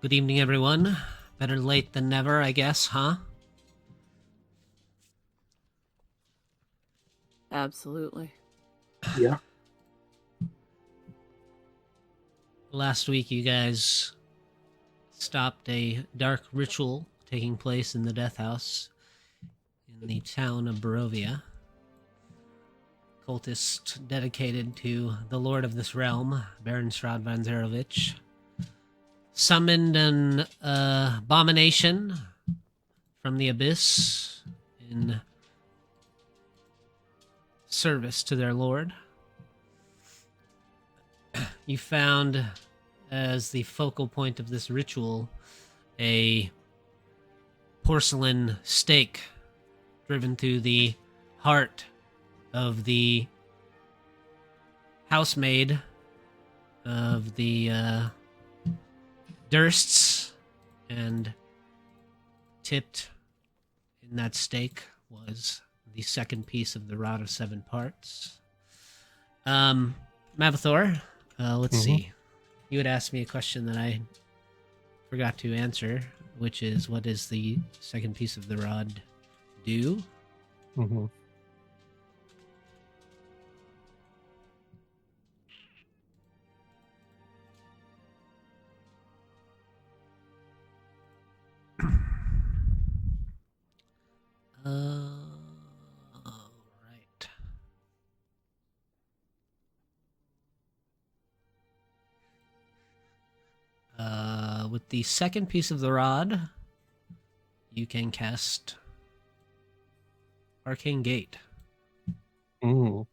Good evening, everyone. Better late than never, I guess, huh? Absolutely. Yeah. Last week, you guys stopped a dark ritual taking place in the Death House in the town of Barovia. Cultist dedicated to the Lord of this realm, Baron Strahd van Zarovich, summoned an abomination from the abyss in service to their lord. You found, as the focal point of this ritual, a porcelain stake driven through the heart of the housemaid of the Dursts, and tipped in that stake was the second piece of the Rod of Seven Parts. Mavathor, let's see. You had asked me a question that I forgot to answer, which is, what does the second piece of the rod do? Mm-hmm. Right. With the second piece of the rod, you can cast Arcane Gate. Mm.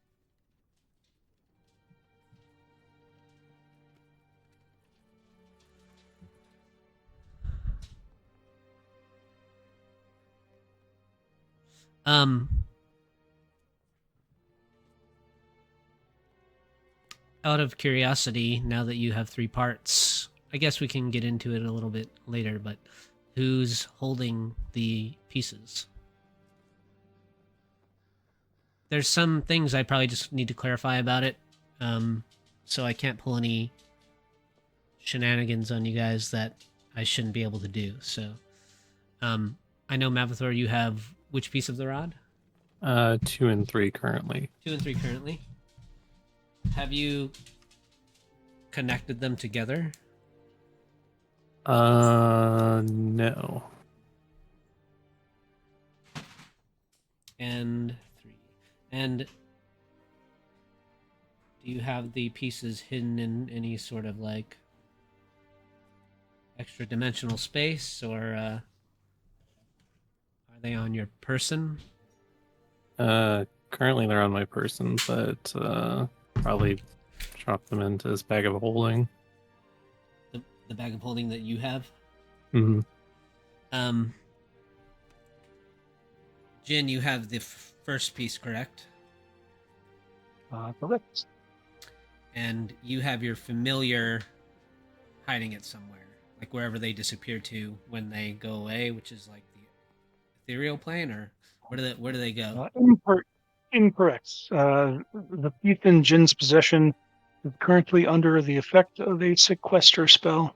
Um, out of curiosity, now that you have three parts, I guess we can get into it a little bit later, but who's holding the pieces? There's some things I probably just need to clarify about it, so I can't pull any shenanigans on you guys that I shouldn't be able to do. So, I know Mavathor, you have which piece of the rod? 2 and 3 currently. 2 and 3 currently. Have you connected them together? No. And 3. And do you have the pieces hidden in any sort of like extra dimensional space, or are they on your person? Currently they're on my person, but probably drop them into this bag of holding. The bag of holding that you have? Mm-hmm. Um, Jin, you have the first piece, correct? Correct. And you have your familiar hiding it somewhere, like wherever they disappear to when they go away, which is like the ethereal plane, or where do they go? Incorrect. The piece in Jin's possession is currently under the effect of a sequester spell.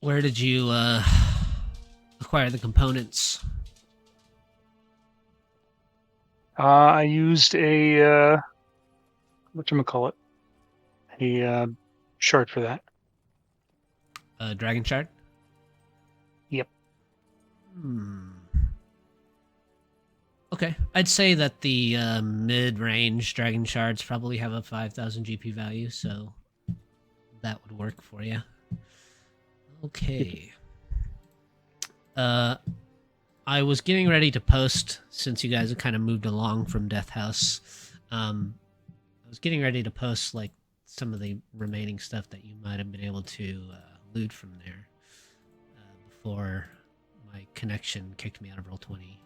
Where did you acquire the components? I used a whatchamacallit, a shard for that. Dragon shard. Yep. Hmm. Okay, I'd say that the mid-range dragon shards probably have a 5,000 GP value, so that would work for you. Okay. Uh, I was getting ready to post, since you guys have kind of moved along from Death House. I was getting ready to post like some of the remaining stuff that you might have been able to loot from there before my connection kicked me out of Roll20.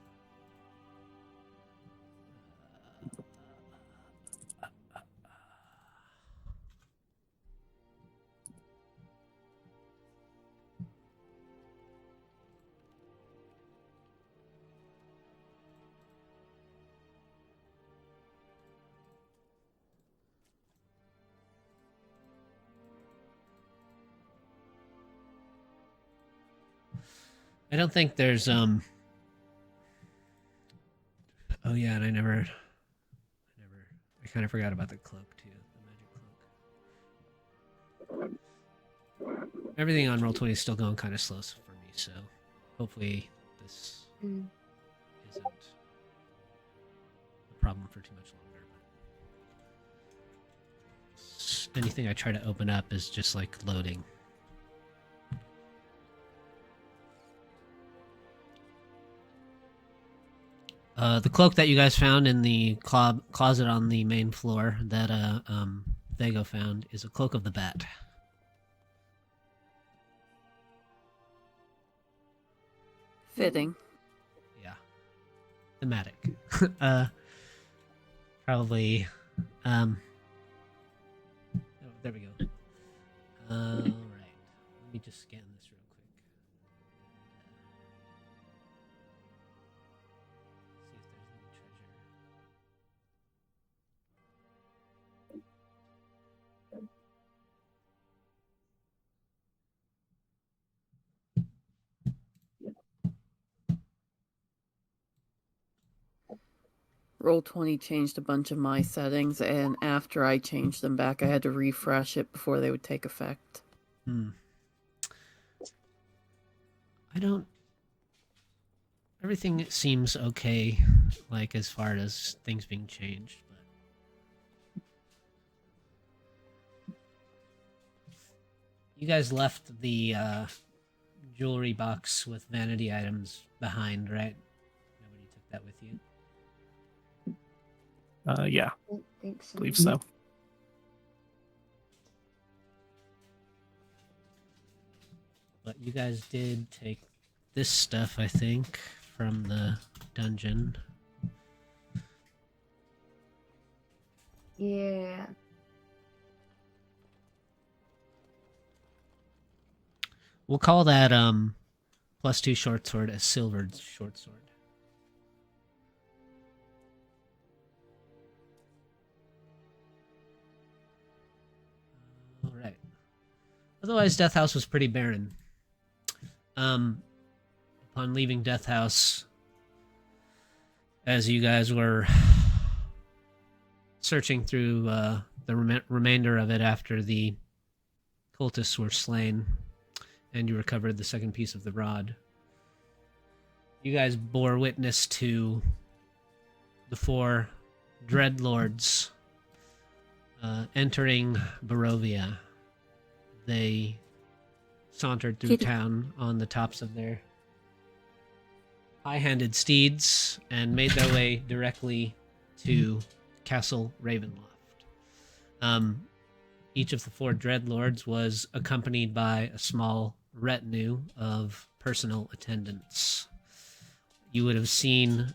I don't think there's Oh yeah, and I kind of forgot about the cloak too, the magic cloak. Everything on Roll20 is still going kind of slow for me, so hopefully this isn't a problem for too much longer. But anything I try to open up is just like loading. The cloak that you guys found in the closet on the main floor that Vago found is a cloak of the bat. Fitting. Yeah. Thematic. Probably. Oh, there we go. All right. Let me just scan this real quick. See if there's any treasure. Roll20 changed a bunch of my settings, and after I changed them back, I had to refresh it before they would take effect. I don't. Everything seems okay, like as far as things being changed, but you guys left the jewelry box with vanity items behind, right? Nobody took that with you. Yeah, I don't think so. believe so. But you guys did take this stuff, I think, from the dungeon. Yeah. We'll call that +2 short sword a silvered short sword. All right. Otherwise, Death House was pretty barren. Upon leaving Death House, as you guys were searching through the remainder of it after the cultists were slain, and you recovered the second piece of the rod, you guys bore witness to the 4 dreadlords entering Barovia. They sauntered through town on the tops of their high-handed steeds and made their way directly to Castle Ravenloft. Each of the 4 dreadlords was accompanied by a small retinue of personal attendants. You would have seen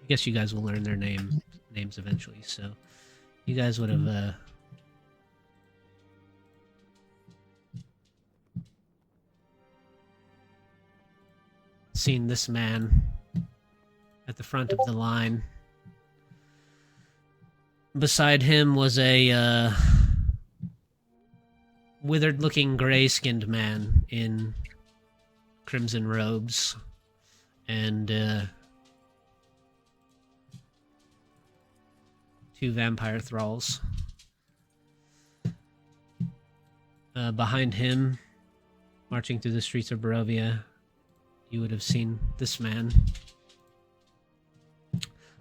I guess you guys will learn their names eventually, so you guys would have seen this man at the front of the line. Beside him was a withered-looking, gray-skinned man in crimson robes and 2 vampire thralls. Behind him, marching through the streets of Barovia, you would have seen this man,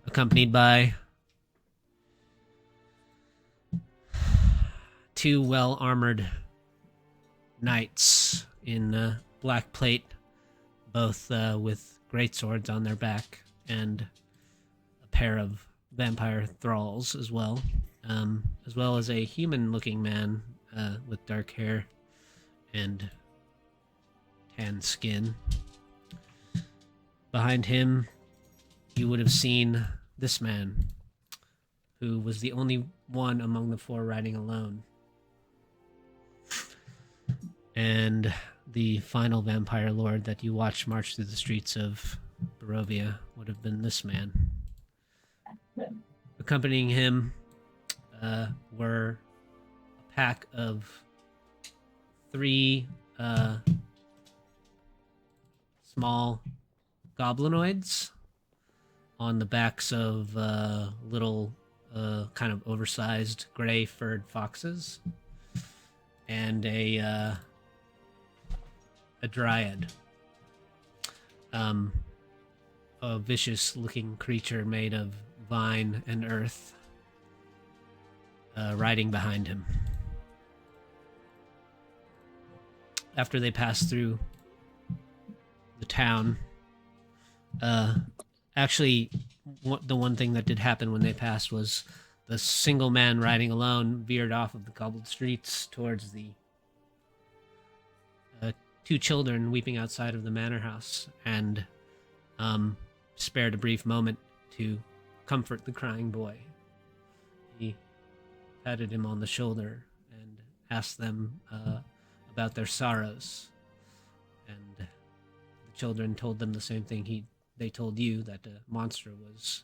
accompanied by 2 well-armored knights in black plate, both with greatswords on their back, and a pair of vampire thralls as well as a human-looking man with dark hair and tan skin. Behind him, you would have seen this man, who was the only one among the 4 riding alone. And the final vampire lord that you watched march through the streets of Barovia would have been this man. Accompanying him were a pack of 3 small goblinoids on the backs of little kind of oversized gray furred foxes, and a dryad, a vicious looking creature made of vine and earth, riding behind him. After they pass through the town, actually, the one thing that did happen when they passed was the single man riding alone veered off of the cobbled streets towards the 2 children weeping outside of the manor house, and spared a brief moment to comfort the crying boy. He patted him on the shoulder and asked them about their sorrows, and the children told them the same thing they told you, that a monster was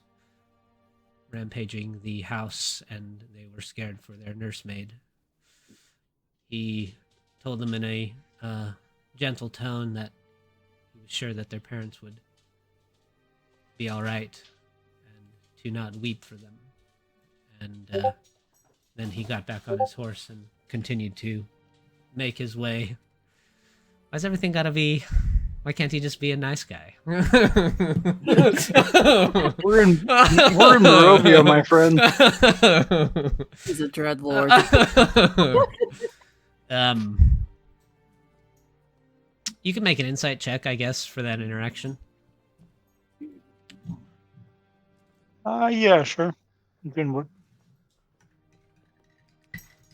rampaging the house and they were scared for their nursemaid. He told them in a gentle tone that he was sure that their parents would be all right and to not weep for them. And then he got back on his horse and continued to make his way. Why's everything gotta be... Why can't he just be a nice guy? We're in Barovia, my friend. He's a dreadlord. You can make an insight check, I guess, for that interaction. Yeah, sure. You can.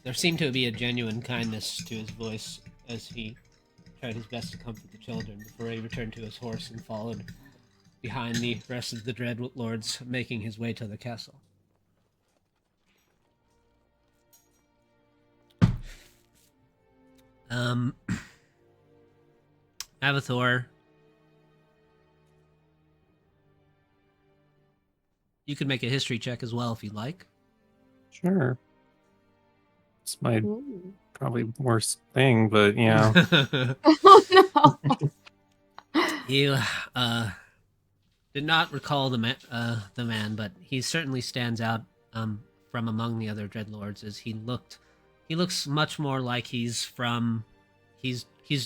There seemed to be a genuine kindness to his voice as he tried his best to comfort the children before he returned to his horse and followed behind the rest of the Dreadlords, making his way to the castle. Avathor, you could make a history check as well if you'd like. Sure. It's my probably worst thing, but yeah. Oh no. You did not recall the man, but he certainly stands out from among the other Dreadlords, as he looks much more like he was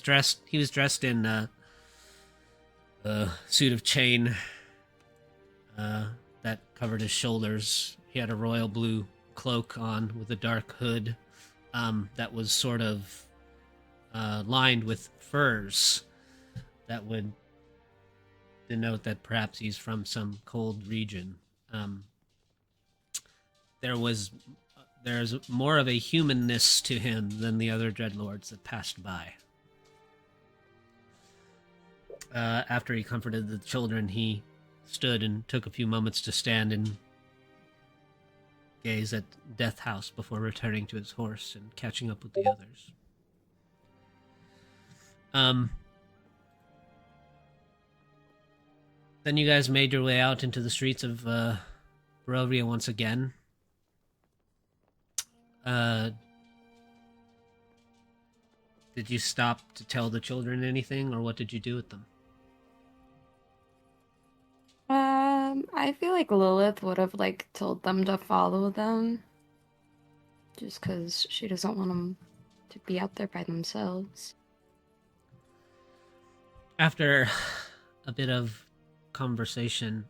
dressed in a suit of chain that covered his shoulders. He had a royal blue cloak on with a dark hood that was sort of lined with furs that would denote that perhaps he's from some cold region. There's more of a humanness to him than the other Dreadlords that passed by. After he comforted the children, he stood and took a few moments to stand and gaze at Death House before returning to his horse and catching up with the others. Then you guys made your way out into the streets of Barovia once again. Did you stop to tell the children anything, or what did you do with them? I feel like Lilith would have told them to follow them, just because she doesn't want them to be out there by themselves. After a bit of conversation,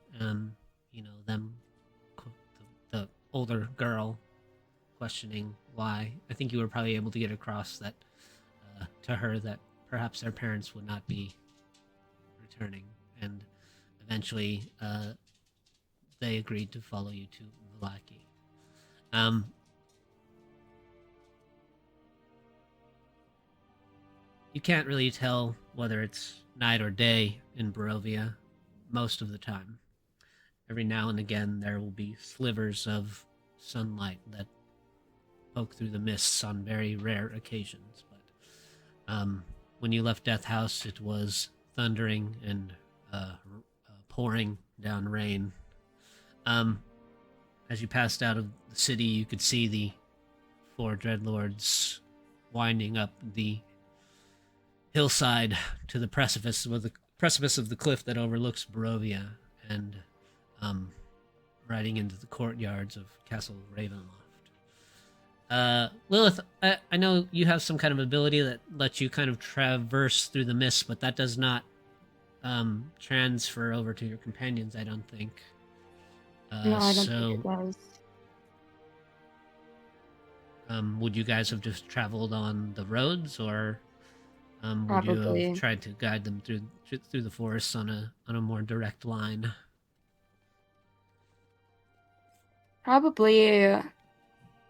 the older girl questioning why, I think you were probably able to get across that to her that perhaps their parents would not be returning, and eventually they agreed to follow you to Vallaki. You can't really tell whether it's night or day in Barovia most of the time. Every now and again there will be slivers of sunlight that poke through the mists on very rare occasions. But when you left Death House, it was thundering and pouring down rain. As you passed out of the city, you could see the 4 dreadlords winding up the hillside to the precipice of the cliff that overlooks Barovia, and riding into the courtyards of Castle Ravenloft. Lilith, I know you have some kind of ability that lets you kind of traverse through the mist, but that does not transfer over to your companions, I don't think. No, I don't think it does. Would you guys have just traveled on the roads, or would you Probably. have tried to guide them through the forests on a more direct line? Probably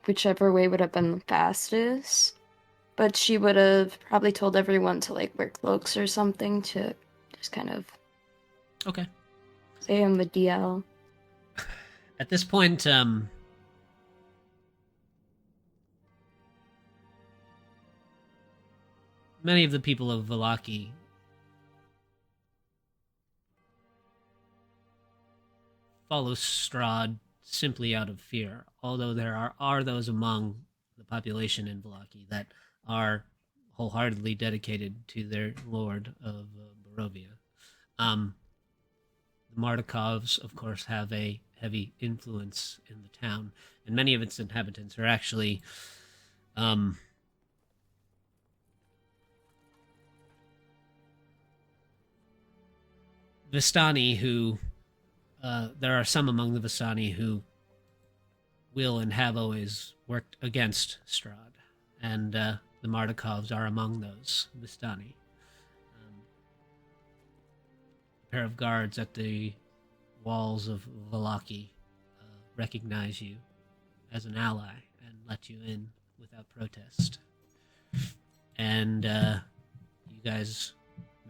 whichever way would have been the fastest. But she would have probably told everyone to like wear cloaks or something to just kind of Okay. stay on the DL. At this point, many of the people of Vallaki follow Strahd simply out of fear, although there are those among the population in Vallaki that are wholeheartedly dedicated to their lord of Barovia. The Mardikovs, of course, have a heavy influence in the town, and many of its inhabitants are actually Vistani, who there are some among the Vistani who will and have always worked against Strahd, and the Mardikovs are among those Vistani. A pair of guards at the walls of Vallaki recognize you as an ally and let you in without protest. And you guys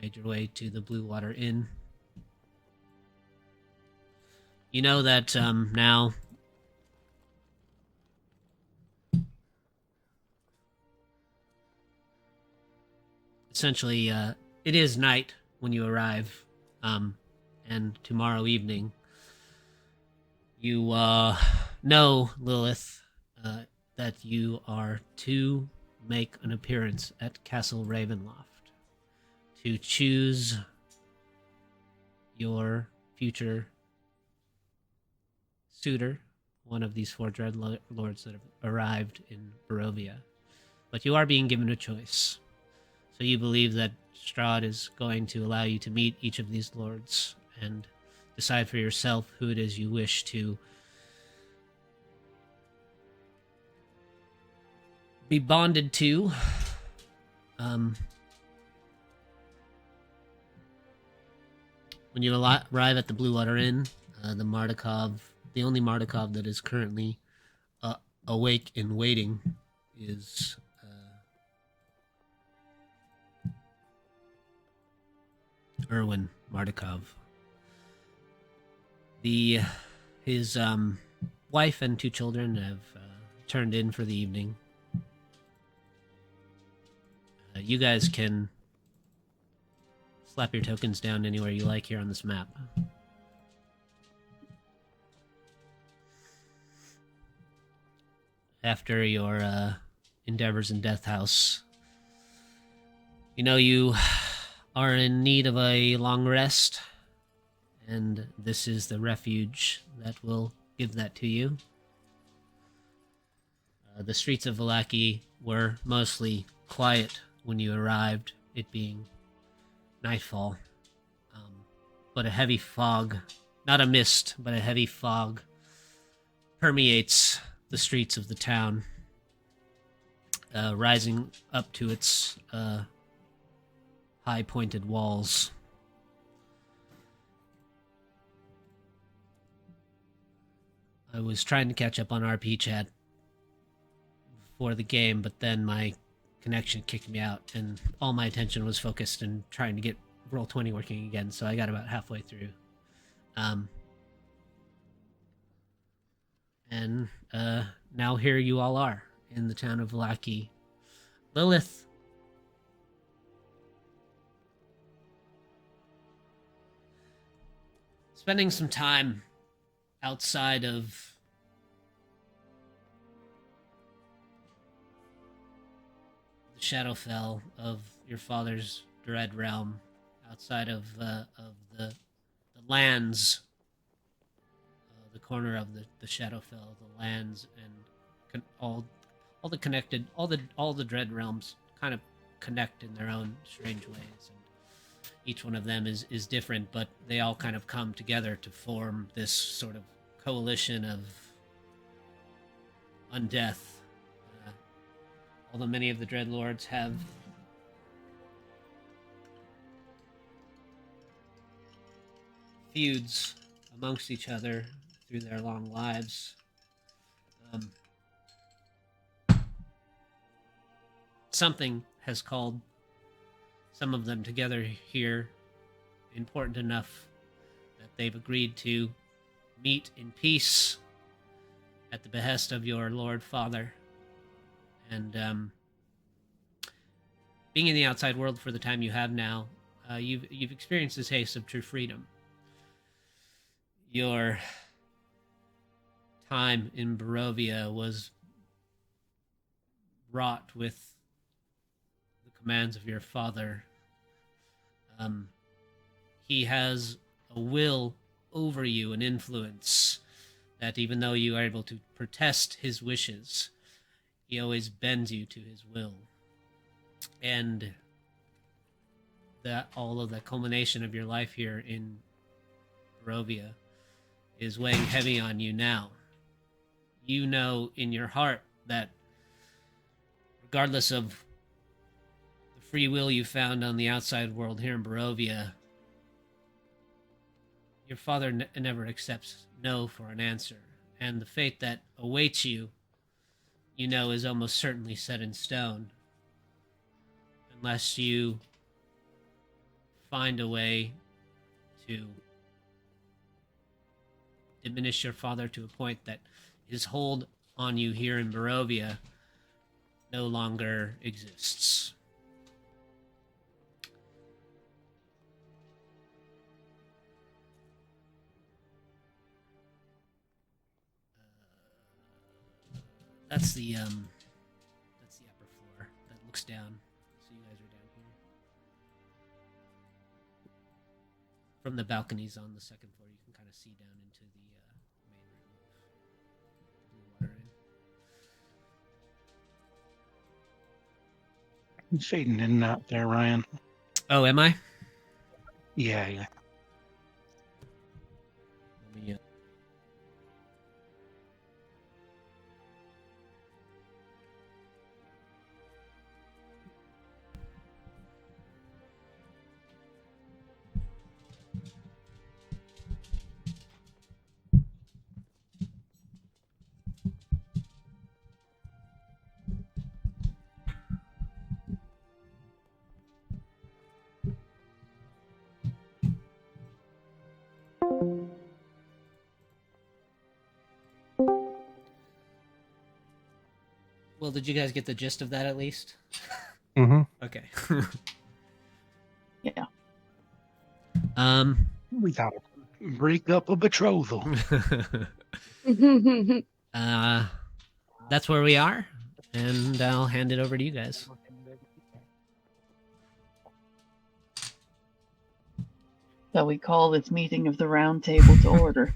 made your way to the Blue Water Inn. You know that now essentially it is night when you arrive, and tomorrow evening you know, Lilith, that you are to make an appearance at Castle Ravenloft to choose your future suitor, one of these 4 dreadlords that have arrived in Barovia. But you are being given a choice. So you believe that Strahd is going to allow you to meet each of these lords and decide for yourself who it is you wish to be bonded to. When you arrive at the Blue Water Inn, the only Mardukov that is currently awake and waiting is Erwin Mardukov. His wife and 2 children have turned in for the evening. You guys can slap your tokens down anywhere you like here on this map. After your endeavors in Death House, you know you are in need of a long rest, and this is the refuge that will give that to you. The streets of Vallaki were mostly quiet when you arrived, it being nightfall. But a heavy fog, not a mist, but a heavy fog permeates the streets of the town, rising up to its high-pointed walls. I was trying to catch up on RP chat before the game, but then my connection kicked me out, and all my attention was focused in trying to get Roll20 working again, so I got about halfway through. And now here you all are in the town of Vallaki. Lilith, spending some time outside of Shadowfell of your father's dread realm, outside of the lands, the corner of the Shadowfell, the lands, and all the dread realms kind of connect in their own strange ways, and each one of them is different, but they all kind of come together to form this sort of coalition of undeath. Although many of the Dreadlords have feuds amongst each other through their long lives, something has called some of them together here, important enough that they've agreed to meet in peace at the behest of your Lord Father. And being in the outside world for the time you have now, you've experienced the taste of true freedom. Your time in Barovia was wrought with the commands of your father. He has a will over you, an influence that, even though you are able to protest his wishes, he always bends you to his will. And that all of the culmination of your life here in Barovia is weighing heavy on you now. You know in your heart that regardless of the free will you found on the outside world here in Barovia, your father never accepts no for an answer. And the fate that awaits you, you know, is almost certainly set in stone. Unless you find a way to diminish your father to a point that his hold on you here in Barovia no longer exists. That's the upper floor that looks down. So you guys are down here. From the balconies on the second floor, you can kind of see down into the main room of Blue Water Inn. I'm fading in and out there, Ryan. Oh, am I? Yeah. Let me, Well, did you guys get the gist of that at least? Mm-hmm. Okay. Yeah. We thought break up a betrothal. That's where we are, and I'll hand it over to you guys. So we call this meeting of the round table to order.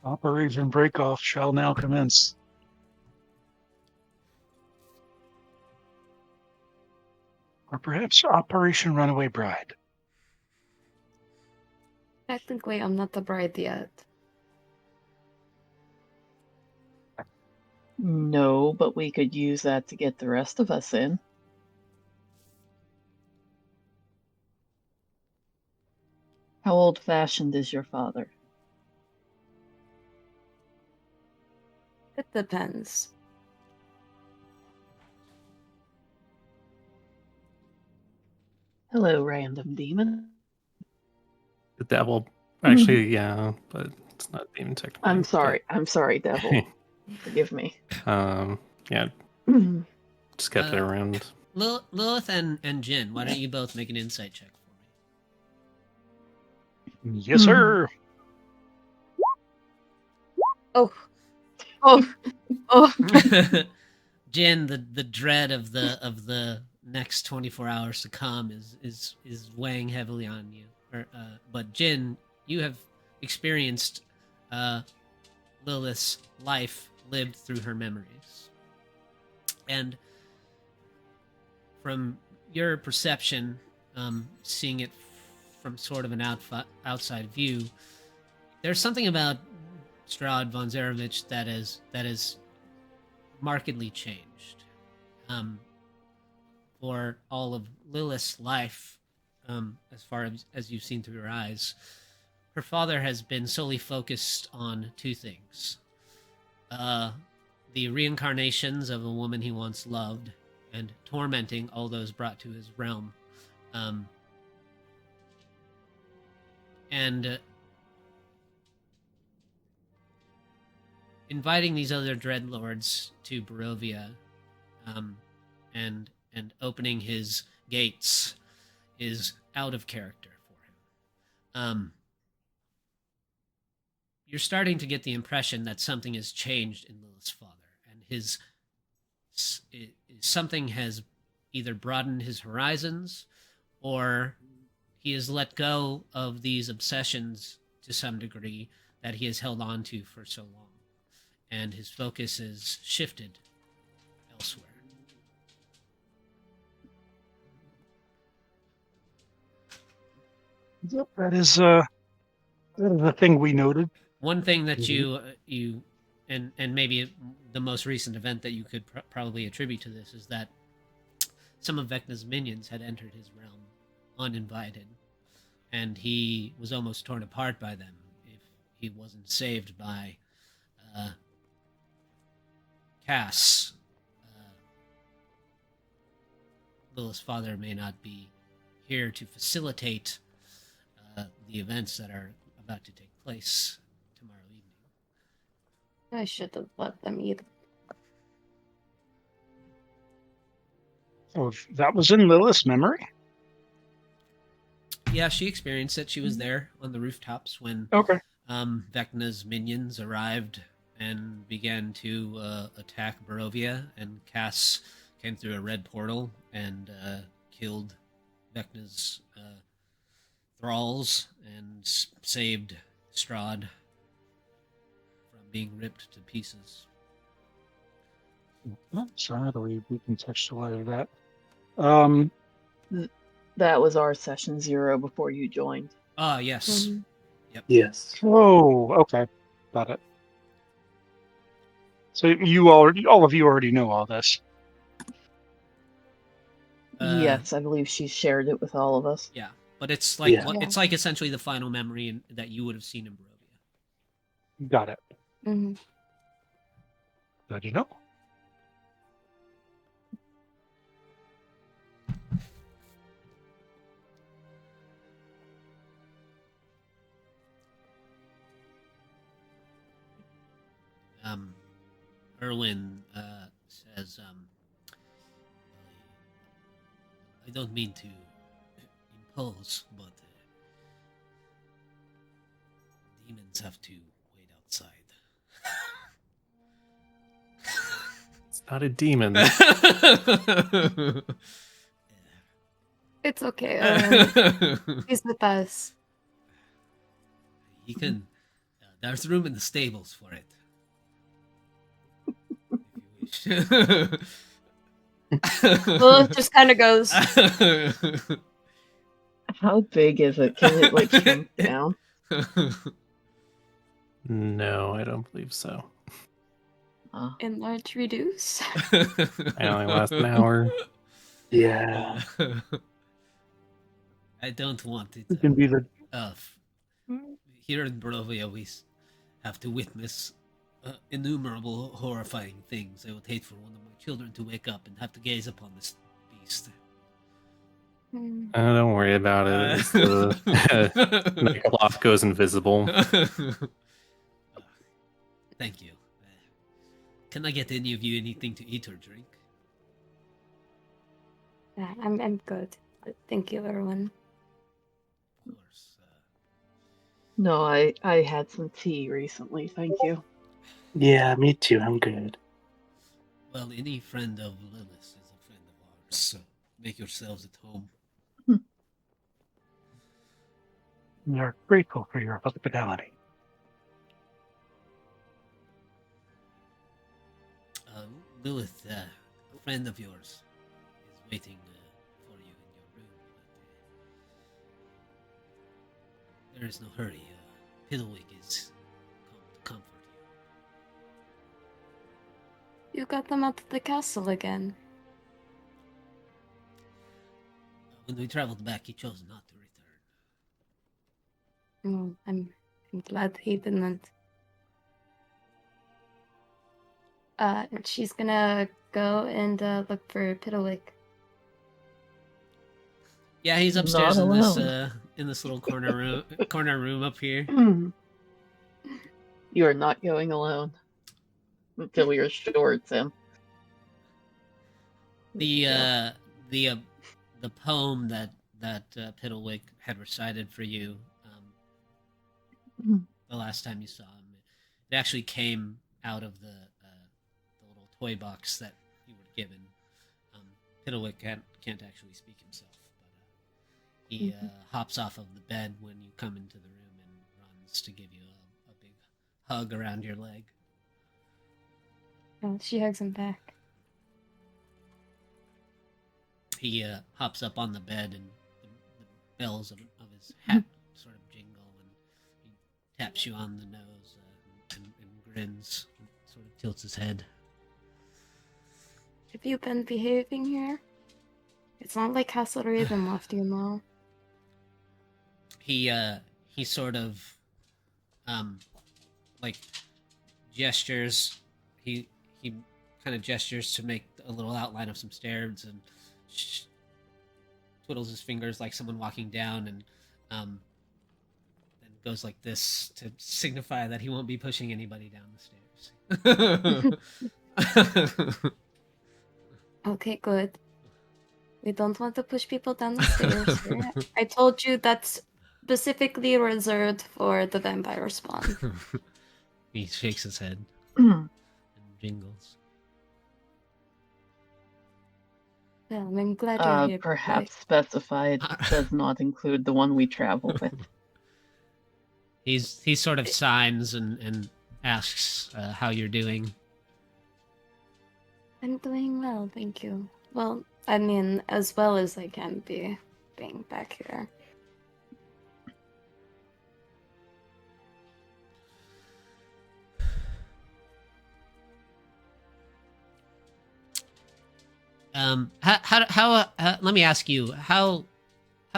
Operation Breakoff shall now commence. Or perhaps Operation Runaway Bride. Technically, I'm not the bride yet. No, but we could use that to get the rest of us in. How old-fashioned is your father? It depends. Hello, random demon. The devil, actually, yeah, but it's not demon technically. I'm sorry, devil. Forgive me. Yeah, just kept it around. Lilith and Jin, why don't you both make an insight check for me? Yes, sir. Oh, Oh, oh. Jin, the dread of the next 24 hours to come is weighing heavily on you. But Jin, you have experienced Lilith's life lived through her memories, and from your perception, seeing it from sort of an outside view, there's something about Strahd von Zarevich that is markedly changed. For all of Lilith's life, as far as you've seen through her eyes, her father has been solely focused on two things. The reincarnations of a woman he once loved, and tormenting all those brought to his realm. And inviting these other dreadlords to Barovia, and opening his gates is out of character for him. You're starting to get the impression that something has changed in Lilith's father, and something has either broadened his horizons, or he has let go of these obsessions to some degree that he has held on to for so long, and his focus is shifted elsewhere. Yep, that is the thing we noted. One thing that you and maybe the most recent event that you could probably attribute to this is that some of Vecna's minions had entered his realm uninvited, and he was almost torn apart by them if he wasn't saved by Cass. Lilith's father may not be here to facilitate the events that are about to take place tomorrow evening. I should have let them eat. Oh, that was in Lilith's memory? Yeah, she experienced it. She was there on the rooftops when Okay. Vecna's minions arrived and began to attack Barovia, and Cass came through a red portal and killed Vecna's thralls and saved Strahd from being ripped to pieces. So how do we recontextualize that? That was our session 0 before you joined. Ah, yes. Mhm. Yep. Yes. Oh, okay. Got it. So all of you already know all this. Yes, I believe she shared it with all of us. Yeah, but it's like Yeah. it's like essentially the final memory that you would have seen in Barovia. Got it. Mm-hmm. Glad you know. Erwin says, I don't mean to impose, but demons have to wait outside. It's not a demon. It's okay. He's with us. You can. There's room in the stables for it. If you wish. Lilith just kind of goes. How big is it? Can it like shrink down? No, I don't believe so. Enlarge, reduce. I only last an hour. Yeah. I don't want it. It can be the Here in Barovia, we have to witness innumerable horrifying things. I would hate for one of my children to wake up and have to gaze upon this beast. Don't worry about it. It's the cloth goes invisible. Thank you. Can I get any of you anything to eat or drink? Yeah, I'm good. Thank you, Erwin. Of course. No, I had some tea recently. Thank you. Yeah, me too. I'm good. Well, any friend of Lilith is a friend of ours, so make yourselves at home. We are grateful for your hospitality. Lilith, a friend of yours, is waiting for you in your room. But, there is no hurry. Piddlewick is come to comfort you. You got them out of the castle again. When we traveled back, he chose not to return. Oh, I'm glad he didn't. And she's gonna go and look for Piddlewick. Yeah, he's upstairs Not in this little corner room up here. You are not going alone until we are sure it's him. The poem that Piddlewick had recited for you the last time you saw him, it actually came out of the little toy box that you were given. Piddlewick can't actually speak himself, but he hops off of the bed when you come into the room and runs to give you a big hug around your leg. Oh, she hugs him back. He hops up on the bed, and the bells of his hat sort of jingle, and he taps you on the nose and grins, and sort of tilts his head. Have you been behaving here? It's not like Castle Ravenloft, you know. He sort of like gestures. He kind of gestures to make a little outline of some stairs and twiddles his fingers like someone walking down, and then goes like this to signify that he won't be pushing anybody down the stairs. Okay, good. We don't want to push people down the stairs here. I told you that's specifically reserved for the vampire spawn. He shakes his head and jingles. Well, I'm glad you're here. Perhaps specified does not include the one we travel with. He sort of signs and asks how you're doing. I'm doing well, thank you. Well, I mean, as well as I can be being back here. How let me ask you, how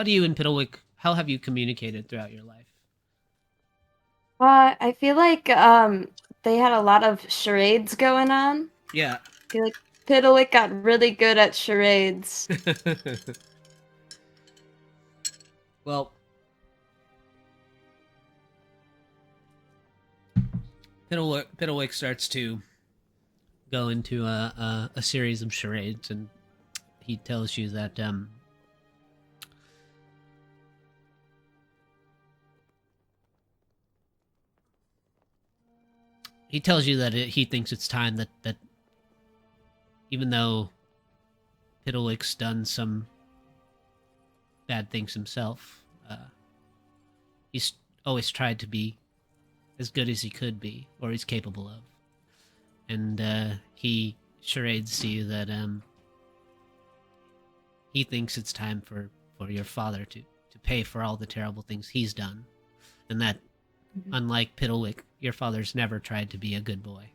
do you and Piddlewick, how have you communicated throughout your life? I feel like they had a lot of charades going on. Yeah. I feel like Piddlewick got really good at charades. Well, Piddlewick starts to go into a series of charades, and he tells you that he thinks it's time that even though Piddlewick's done some bad things himself, he's always tried to be as good as he could be, or he's capable of. And he charades to you that he thinks it's time for your father to pay for all the terrible things he's done, and that unlike Piddlewick, your father's never tried to be a good boy.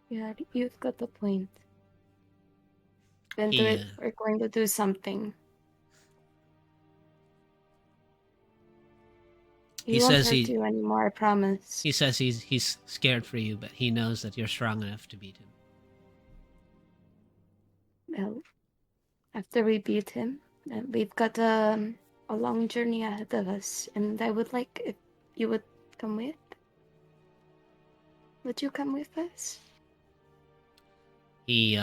Yeah, you've got the point. Then we're going to do something. He won't hurt you anymore, I promise. He says he's scared for you, but he knows that you're strong enough to beat him. Well, after we beat him, we've got a long journey ahead of us, and I would like if you would come with. Would you come with us? He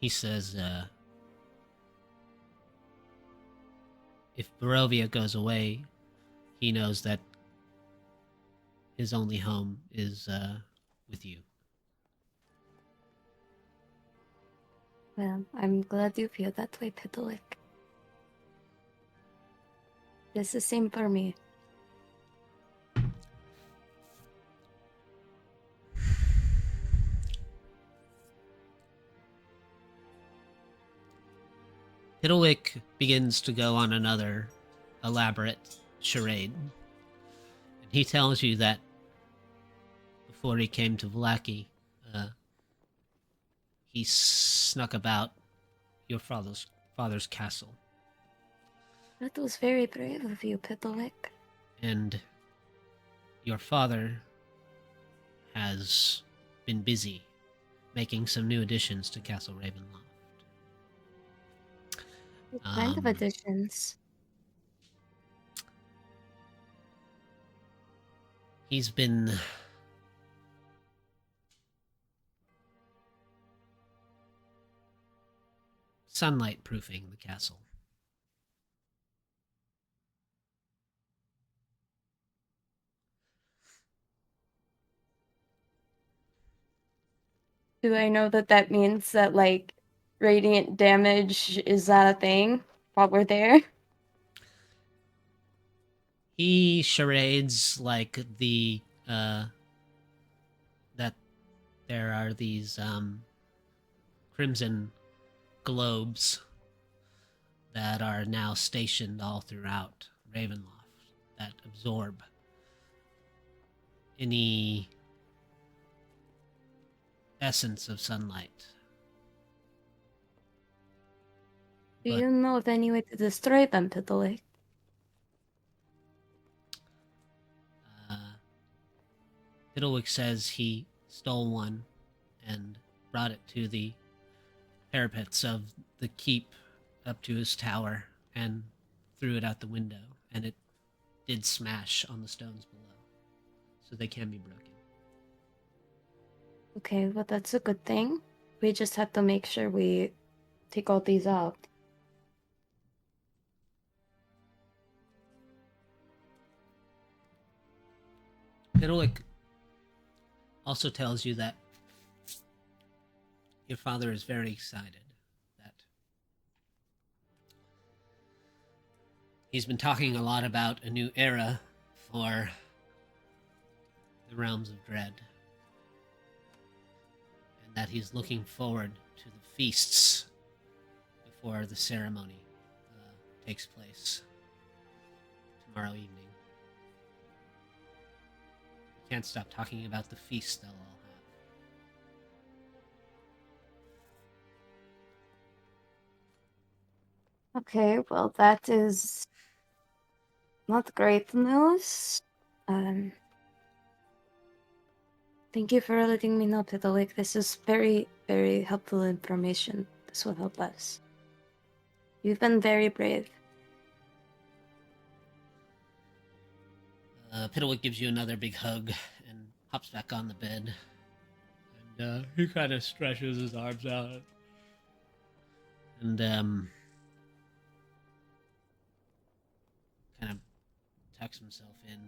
says if Barovia goes away, he knows that his only home is with you. Well, I'm glad you feel that way, Pitalik. It's the same for me. Piddlewick begins to go on another elaborate charade. And he tells you that before he came to Vlaki, he snuck about your father's castle. That was very brave of you, Pitalik. And your father has been busy making some new additions to Castle Ravenloft. What kind of additions? He's been sunlight proofing the castle. Do I know that that means that, like, radiant damage is that a thing while we're there? He charades like that there are these crimson globes that are now stationed all throughout Ravenloft that absorb any essence of sunlight. Do But- you know of any way to destroy them, Pitalik? Fiddlewick says he stole one and brought it to the parapets of the keep up to his tower and threw it out the window, and it did smash on the stones below, so they can be broken. Okay, well, that's a good thing. We just have to make sure we take all these out. Fiddlewick also tells you that your father is very excited that he's been talking a lot about a new era for the realms of dread, and that he's looking forward to the feasts before the ceremony takes place tomorrow evening. He can't stop talking about the feast they'll all have. Okay, well, that is not great news. Thank you for letting me know, Pitalik. This is very, very helpful information. This will help us. You've been very brave. Piddlewick gives you another big hug and hops back on the bed. And he kind of stretches his arms out. And kind of tucks himself in.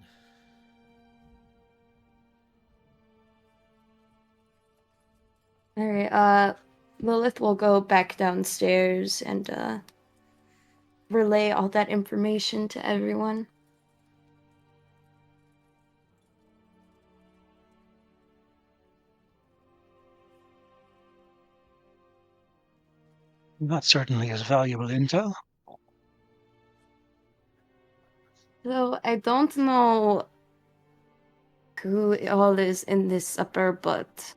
Alright, Lilith will go back downstairs and relay all that information to everyone. That certainly is valuable intel. So, I don't know who all is in this supper, but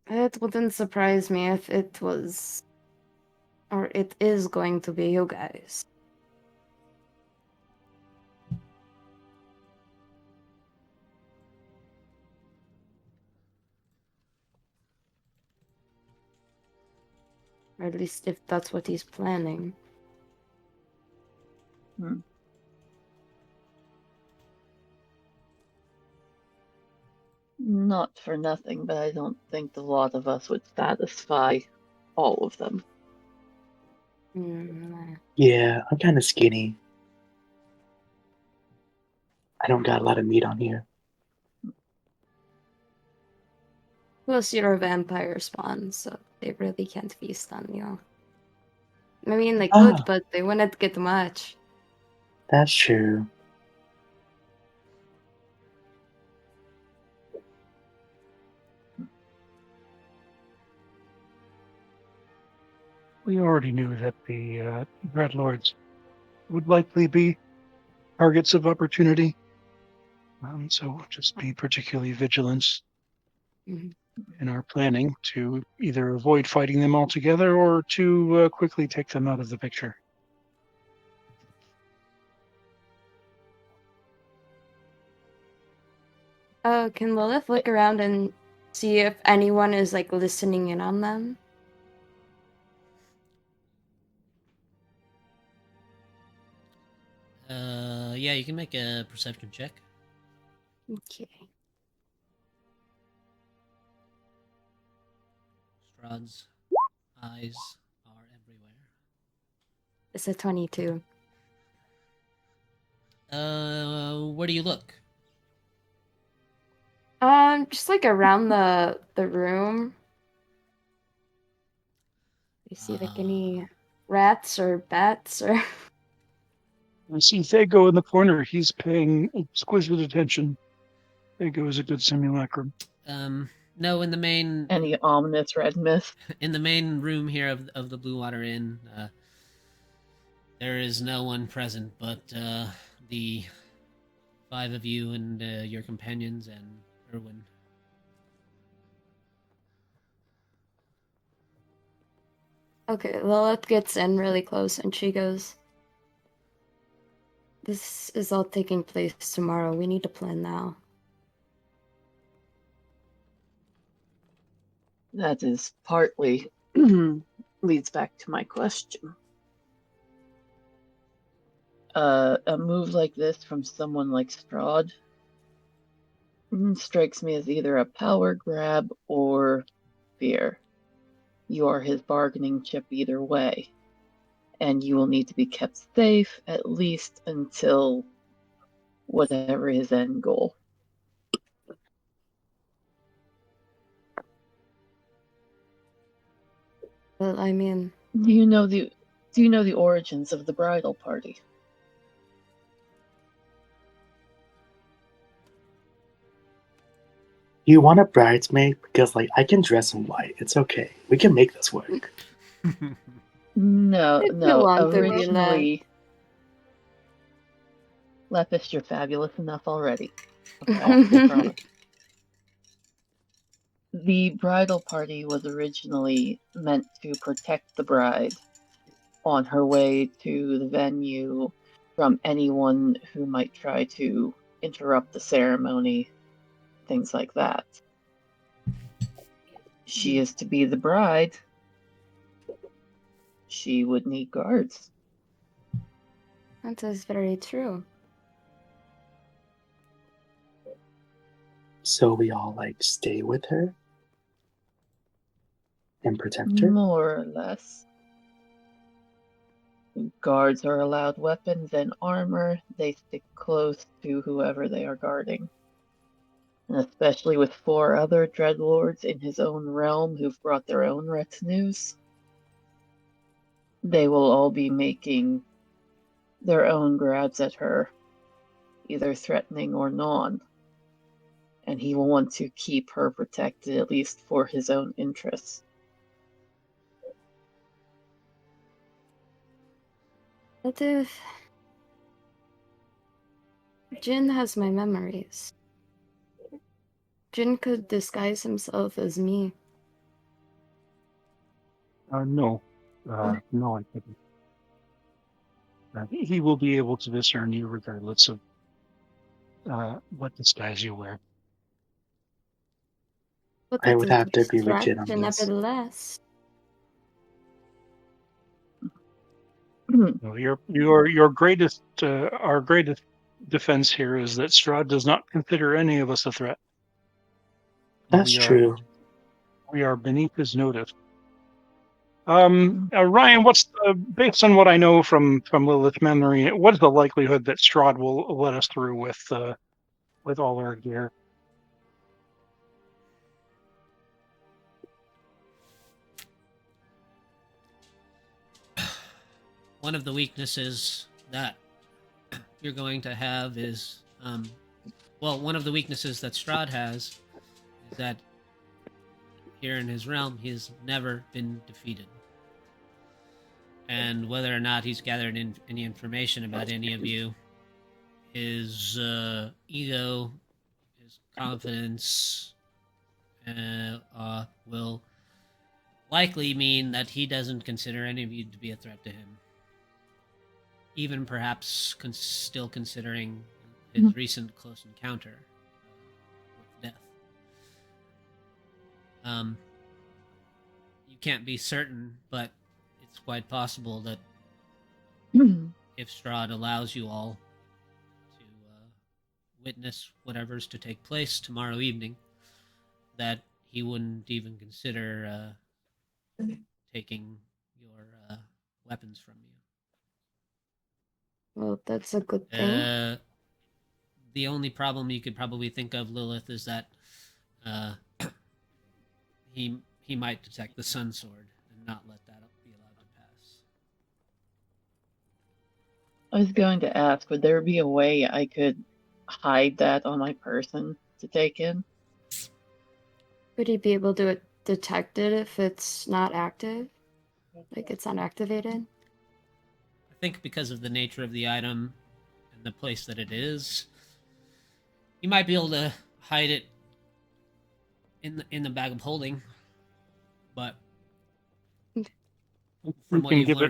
it wouldn't surprise me if it was, or it is going to be you guys. Or at least if that's what he's planning. Not for nothing, but I don't think the lot of us would satisfy all of them. Yeah, I'm kind of skinny. I don't got a lot of meat on here. Plus, you're a vampire spawn, so they really can't feast on you. I mean, they could, Ah, but they wouldn't get much. that's true. We already knew that the Dreadlords would likely be targets of opportunity. So just be particularly vigilant Mhm. in our planning to either avoid fighting them altogether or to quickly take them out of the picture. Oh, can Lilith look around and see if anyone is like listening in on them? Yeah, you can make a perception check. Okay. Strahd's eyes are everywhere. It's a 22. Where do you look? Just like around the room. You see like any rats or bats or I see Thago in the corner. He's paying exquisite attention. Thago is a good simulacrum. No, in the main Any ominous red mist? in the main room here of the Blue Water Inn, there is no one present but the five of you and your companions and Erwin. Okay, Lilith gets in really close and she goes, "This is all taking place tomorrow. We need to plan now." That is partly leads back to my question. A move like this from someone like Strahd strikes me as either a power grab or fear. You are his bargaining chip either way, and you will need to be kept safe at least until whatever his end goal. But I mean, Do you know the origins of the bridal party? You want a bridesmaid? Because, like, I can dress in white. It's okay. We can make this work. No, if you no. want to be Originally, Lepis, you're fabulous enough already. Okay, I promise. The bridal party was originally meant to protect the bride on her way to the venue from anyone who might try to interrupt the ceremony, things like that. She is to be the bride. She would need guards. That is very true. So we all, like, stay with her and protect her? More or less. Guards are allowed weapons and armor. They stick close to whoever they are guarding. And especially with 4 other dreadlords in his own realm who've brought their own retinues, they will all be making their own grabs at her, either threatening or non. And he will want to keep her protected, at least for his own interests. But if Jin has my memories, Jin could disguise himself as me. No, no, I couldn't. He will be able to discern you regardless of what disguise you wear. But I it would is have a to agree with Jin on distraction this. nevertheless. No, your greatest our greatest defense here is that Strahd does not consider any of us a threat. That's true. We are beneath his notice. Ryan, based on what I know from Lilith's memory, what is the likelihood that Strahd will let us through with all our gear? One of the weaknesses that you're going to have is, one of the weaknesses that Strahd has is that here in his realm, he's never been defeated. And whether or not he's gathered any information about any of you, his ego, his confidence will likely mean that he doesn't consider any of you to be a threat to him. Even perhaps still considering his recent close encounter with death. You can't be certain, but it's quite possible that if Strahd allows you all to witness whatever's to take place tomorrow evening, that he wouldn't even consider taking your weapons from you. Well, that's a good thing. The only problem you could probably think of, Lilith, is that he might detect the Sun Sword and not let that be allowed to pass. I was going to ask, would there be a way I could hide that on my person to take in? Would he be able to detect it if it's not active? Like it's not activated? I think because of the nature of the item and the place that it is, you might be able to hide it in the bag of holding, but We can give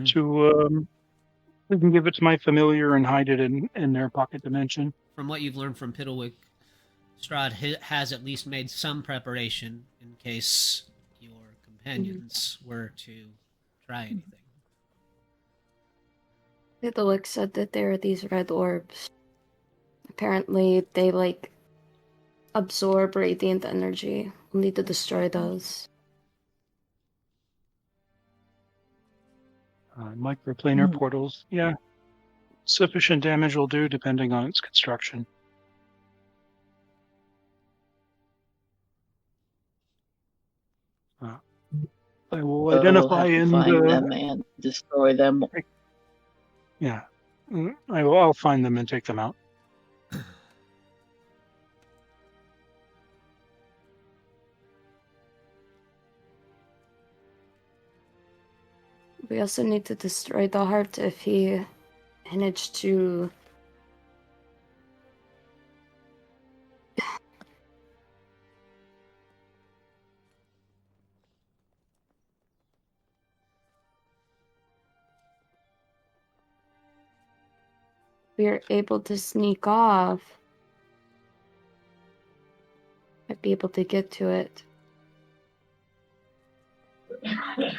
it to my familiar and hide it in their pocket dimension. From what you've learned from Piddlewick, Strahd has at least made some preparation in case your companions were to try anything. Piddlewick said that there are these red orbs. Apparently, they absorb radiant energy. We'll need to destroy those. Microplanar portals, yeah. Sufficient damage will do, depending on its construction. I will identify we'll have to find them and destroy them. Yeah, I'll find them and take them out. We also need to destroy the heart if he managed to... we are able to sneak off. I'd be able to get to it.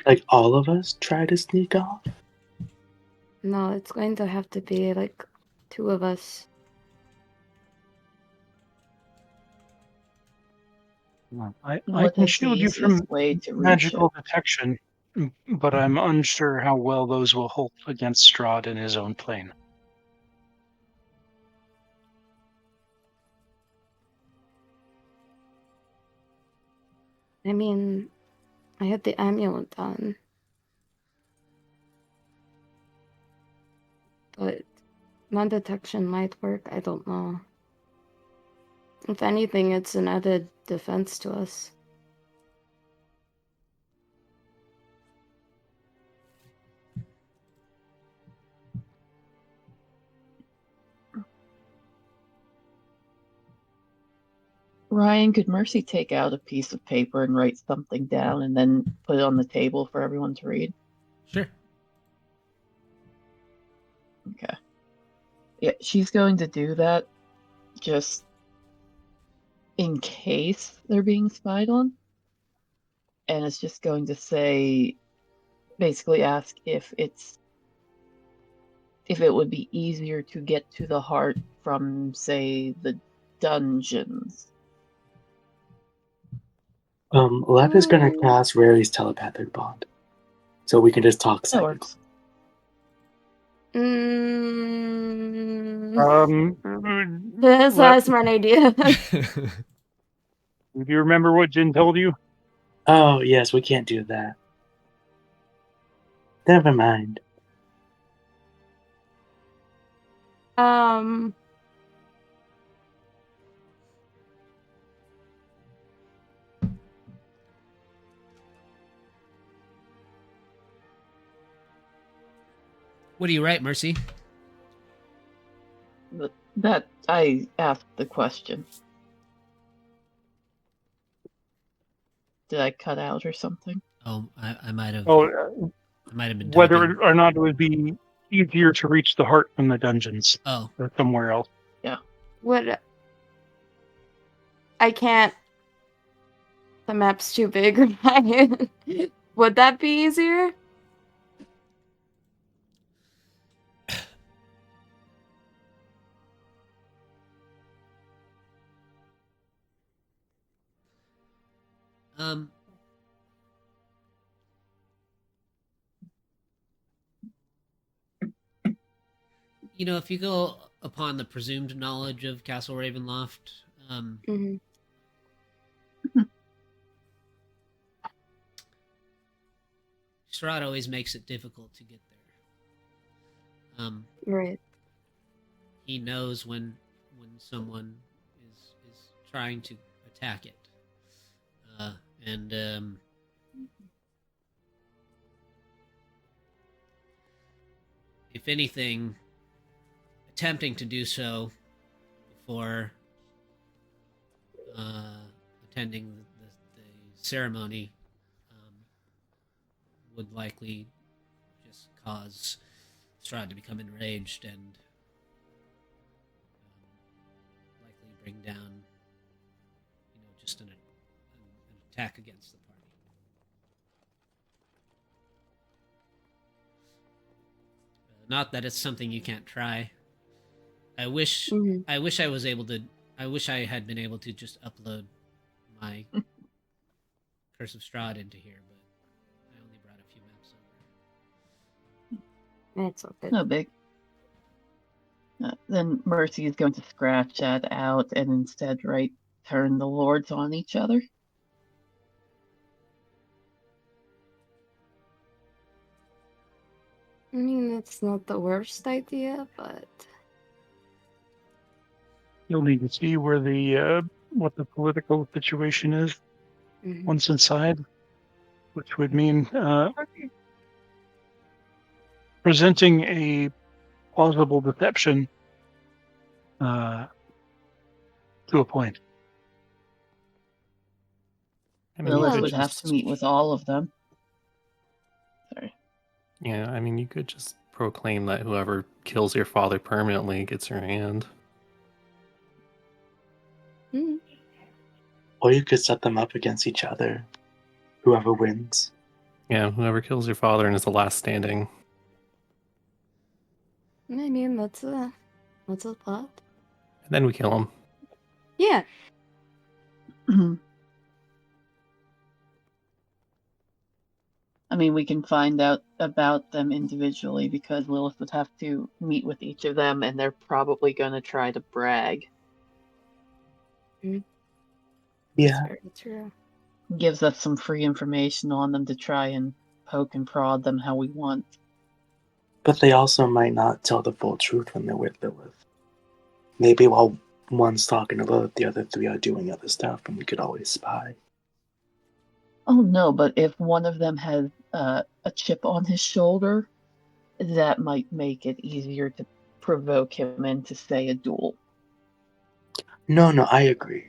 Like all of us try to sneak off? No, it's going to have to be two of us. I can shield you from magical detection, but I'm unsure how well those will hold against Strahd in his own plane. I mean, I had the amulet on. But non-detection might work, I don't know. If anything, it's an added defense to us. Ryan, could Mercy take out a piece of paper and write something down and then put it on the table for everyone to read? Sure. Okay. Yeah, she's going to do that just in case they're being spied on. And it's just going to say, basically ask if it would be easier to get to the heart from, say, the dungeons. Lev is gonna cast Rary's telepathic bond. So we can just talk That psychically. works. That's not a smart idea. Do you remember what Jin told you? Oh, yes, we can't do that. Never mind. What do you write, Mercy? That I asked the question. Did I cut out or something? Oh, I might have. Oh, I might have been whether typing. or not it would be easier to reach the heart from the dungeons Oh, or somewhere else. What? I can't. The map's too big. Right? Would that be easier? um. You know, if you go upon the presumed knowledge of Castle Ravenloft, Mm-hmm. Strahd always makes it difficult to get there. Right. He knows when someone is trying to attack it, and if anything, attempting to do so before attending the ceremony would likely just cause Strahd to become enraged and likely bring down, just an attack against the party. Not that it's something you can't try. I wish I wish I was able to. I wish I had been able to just upload my Curse of Strahd into here, but I only brought a few maps over. It's okay. No big. Then Mercy is going to scratch that out and instead turn the lords on each other. I mean, it's not the worst idea, but You'll need to see where the what the political situation is once inside, which would mean presenting a plausible deception to a point. I mean, you Lilith could would have to just, meet with all of them. Sorry. yeah, I mean, you could just proclaim that whoever kills your father permanently gets your hand. Or you could set them up against each other. Whoever wins. Yeah, whoever kills your father and is the last standing. I mean, that's a thought. And then we kill him. Yeah. I mean, we can find out about them individually because Lilith would have to meet with each of them, and they're probably going to try to brag. Yeah. That's very true. Gives us some free information on them to try and poke and prod them how we want. But they also might not tell the full truth when they're with Lilith. Maybe while one's talking to Lilith, the other three are doing other stuff, and we could always spy. Oh no, but if one of them has a chip on his shoulder, that might make it easier to provoke him into, say, a duel. No, I agree.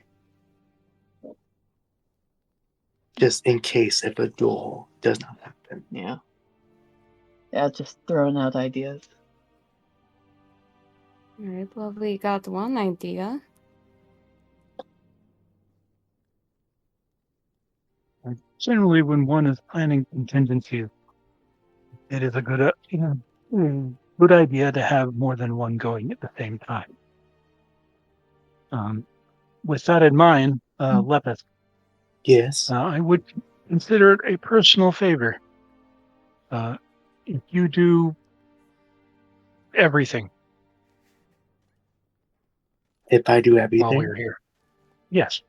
Just in case if a duel does not happen. Yeah. Yeah, just throwing out ideas. Alright, well, we got one idea. Generally, when one is planning contingencies, it is a good idea to have more than one going at the same time. With that in mind, Lepus, Yes. I would consider it a personal favor If you do everything If I do while everything, we're here, yes,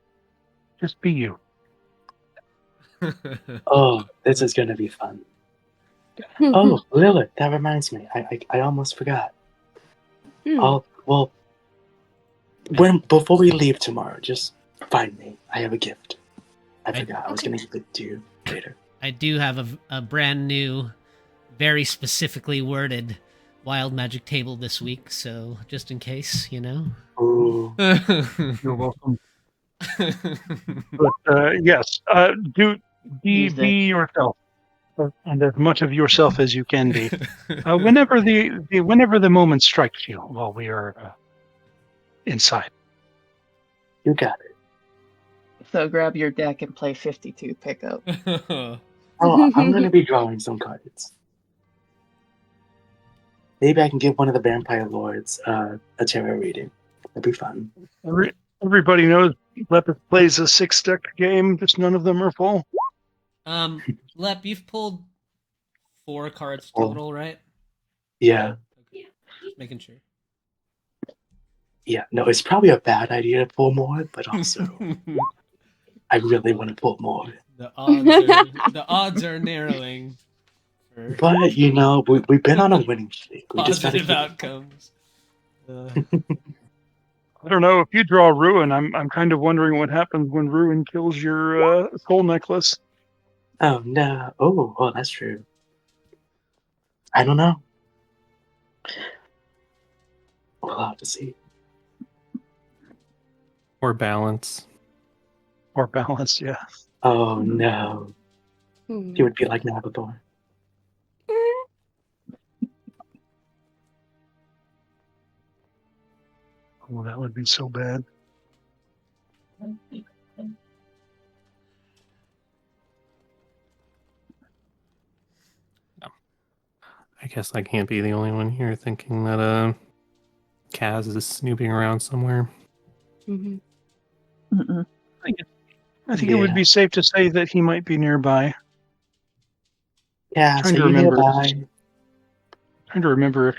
just be you. oh, this is gonna be fun. Oh, Lilith, that reminds me. I almost forgot. Well, before we leave tomorrow, just find me. I have a gift. I forgot. I was gonna give it to you later. I do have a brand new, very specifically worded wild magic table this week, so just in case, you know. Ooh. You're welcome. But yes, do be yourself, and as much of yourself as you can be. Whenever the moment strikes you while we are inside. You got it. So grab your deck and play 52 pickup. Oh, I'm gonna be drawing some cards. Maybe I can give one of the vampire lords a tarot reading. That'd be fun. Everybody knows Lepus plays a 6-deck game, just none of them are full. Lep, you've pulled 4 cards total, right? Yeah. Okay. Just making sure. Yeah, no, it's probably a bad idea to pull more, but also I really want to pull more. The odds are narrowing. For But you know, we've been on a winning streak. We just gotta positive keep outcomes. I don't know, if you draw Ruin, I'm kind of wondering what happens when Ruin kills your soul necklace. Oh no! Oh, that's true. I don't know. We'll have to see. Or balance. Or balance, yeah. Oh no! He would be like Nabathor. Oh, that would be so bad. I guess I can't be the only one here thinking that Kaz is snooping around somewhere. Mm-mm. I think it would be safe to say that he might be nearby. Yeah, Trying so to you remember. nearby. Trying to remember if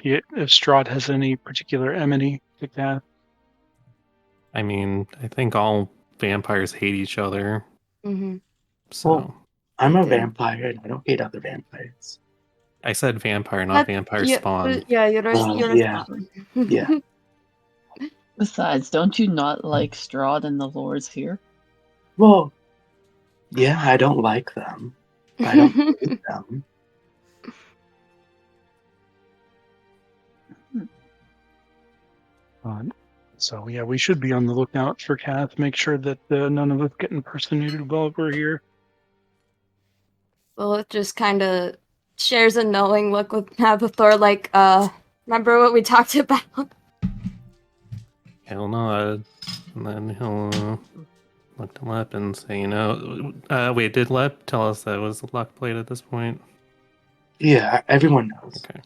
Strahd has any particular enmity to Kaz. I mean, I think all vampires hate each other. Mm-hmm. So Well, I'm a do. vampire and I don't hate other vampires. I said vampire, not vampire spawn. Yeah, you're a yeah. spawn. Yeah. Besides, don't you not like Strahd and the lords here? Well, yeah, I don't like them. But I don't hate them. So yeah, we should be on the lookout for Kaz. Make sure that none of us get impersonated while we're here. Well, it just kind of shares a knowing look with Nabathor, like, remember what we talked about? He'll nod, and then he'll look to Lep and say, you know, wait, did Lep tell us that it was a luck plate at this point? Yeah, everyone knows. Okay.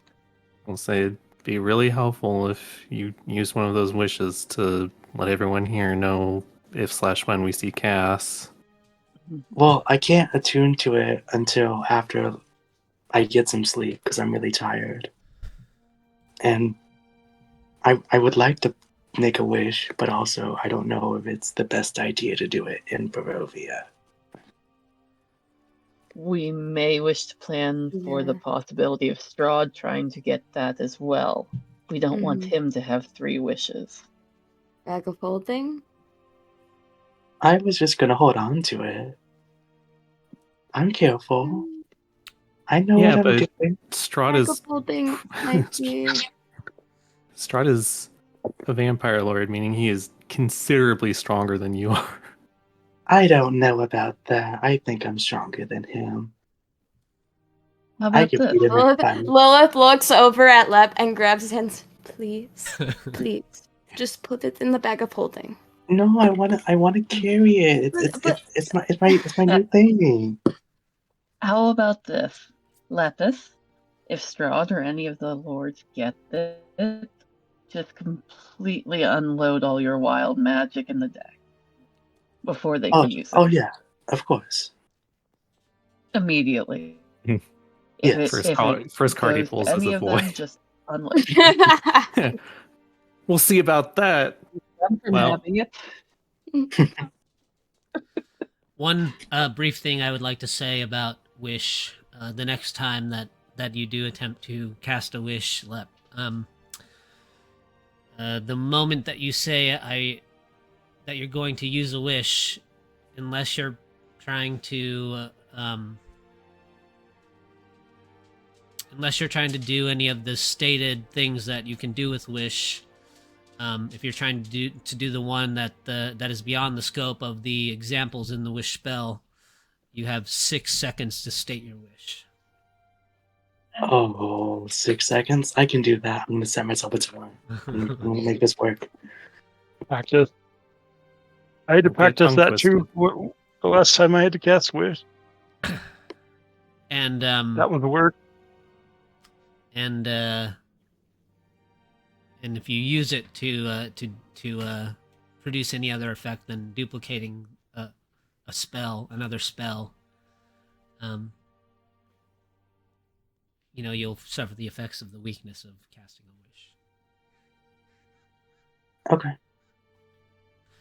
We'll say it'd be really helpful if you use one of those wishes to let everyone here know if/when we see Cass. Well, I can't attune to it until after I get some sleep because I'm really tired. And I would like to make a wish, but also I don't know if it's the best idea to do it in Barovia. We may wish to plan for the possibility of Strahd trying to get that as well. We don't want him to have 3 wishes. Bag of holding? I was just gonna hold on to it. I'm careful. I know what I'm doing. Strahd Bag is of holding might be... Strahd is a vampire lord, meaning he is considerably stronger than you are. I don't know about that. I think I'm stronger than him. How about this? Lilith looks over at Lep and grabs his hands. Please, please, just put it in the bag of holding. No, I wanna carry it. It's my new thing. How about this? Lepus, if Strahd or any of the lords get this, just completely unload all your wild magic in the deck before they can use it. Oh yeah, of course. Immediately. If Yes. it, if it First card he goes to pulls is any a of boy. them, just unlike We'll see about that. them from Well. having it. One brief thing I would like to say about Wish, the next time that you do attempt to cast a Wish, the moment that you say that you're going to use a Wish, unless you're trying to do any of the stated things that you can do with Wish, if you're trying to do the one that is beyond the scope of the examples in the Wish spell, you have 6 seconds to state your wish. Oh, 6 seconds? I can do that. I'm gonna set myself a timer. I'm gonna make this work. Practice. I had to Don't get practice that tongue-twisted. too. The last time I had to cast Wish, And that was the word. and if you use it to produce any other effect than duplicating another spell, you'll suffer the effects of the weakness of casting a wish. Okay.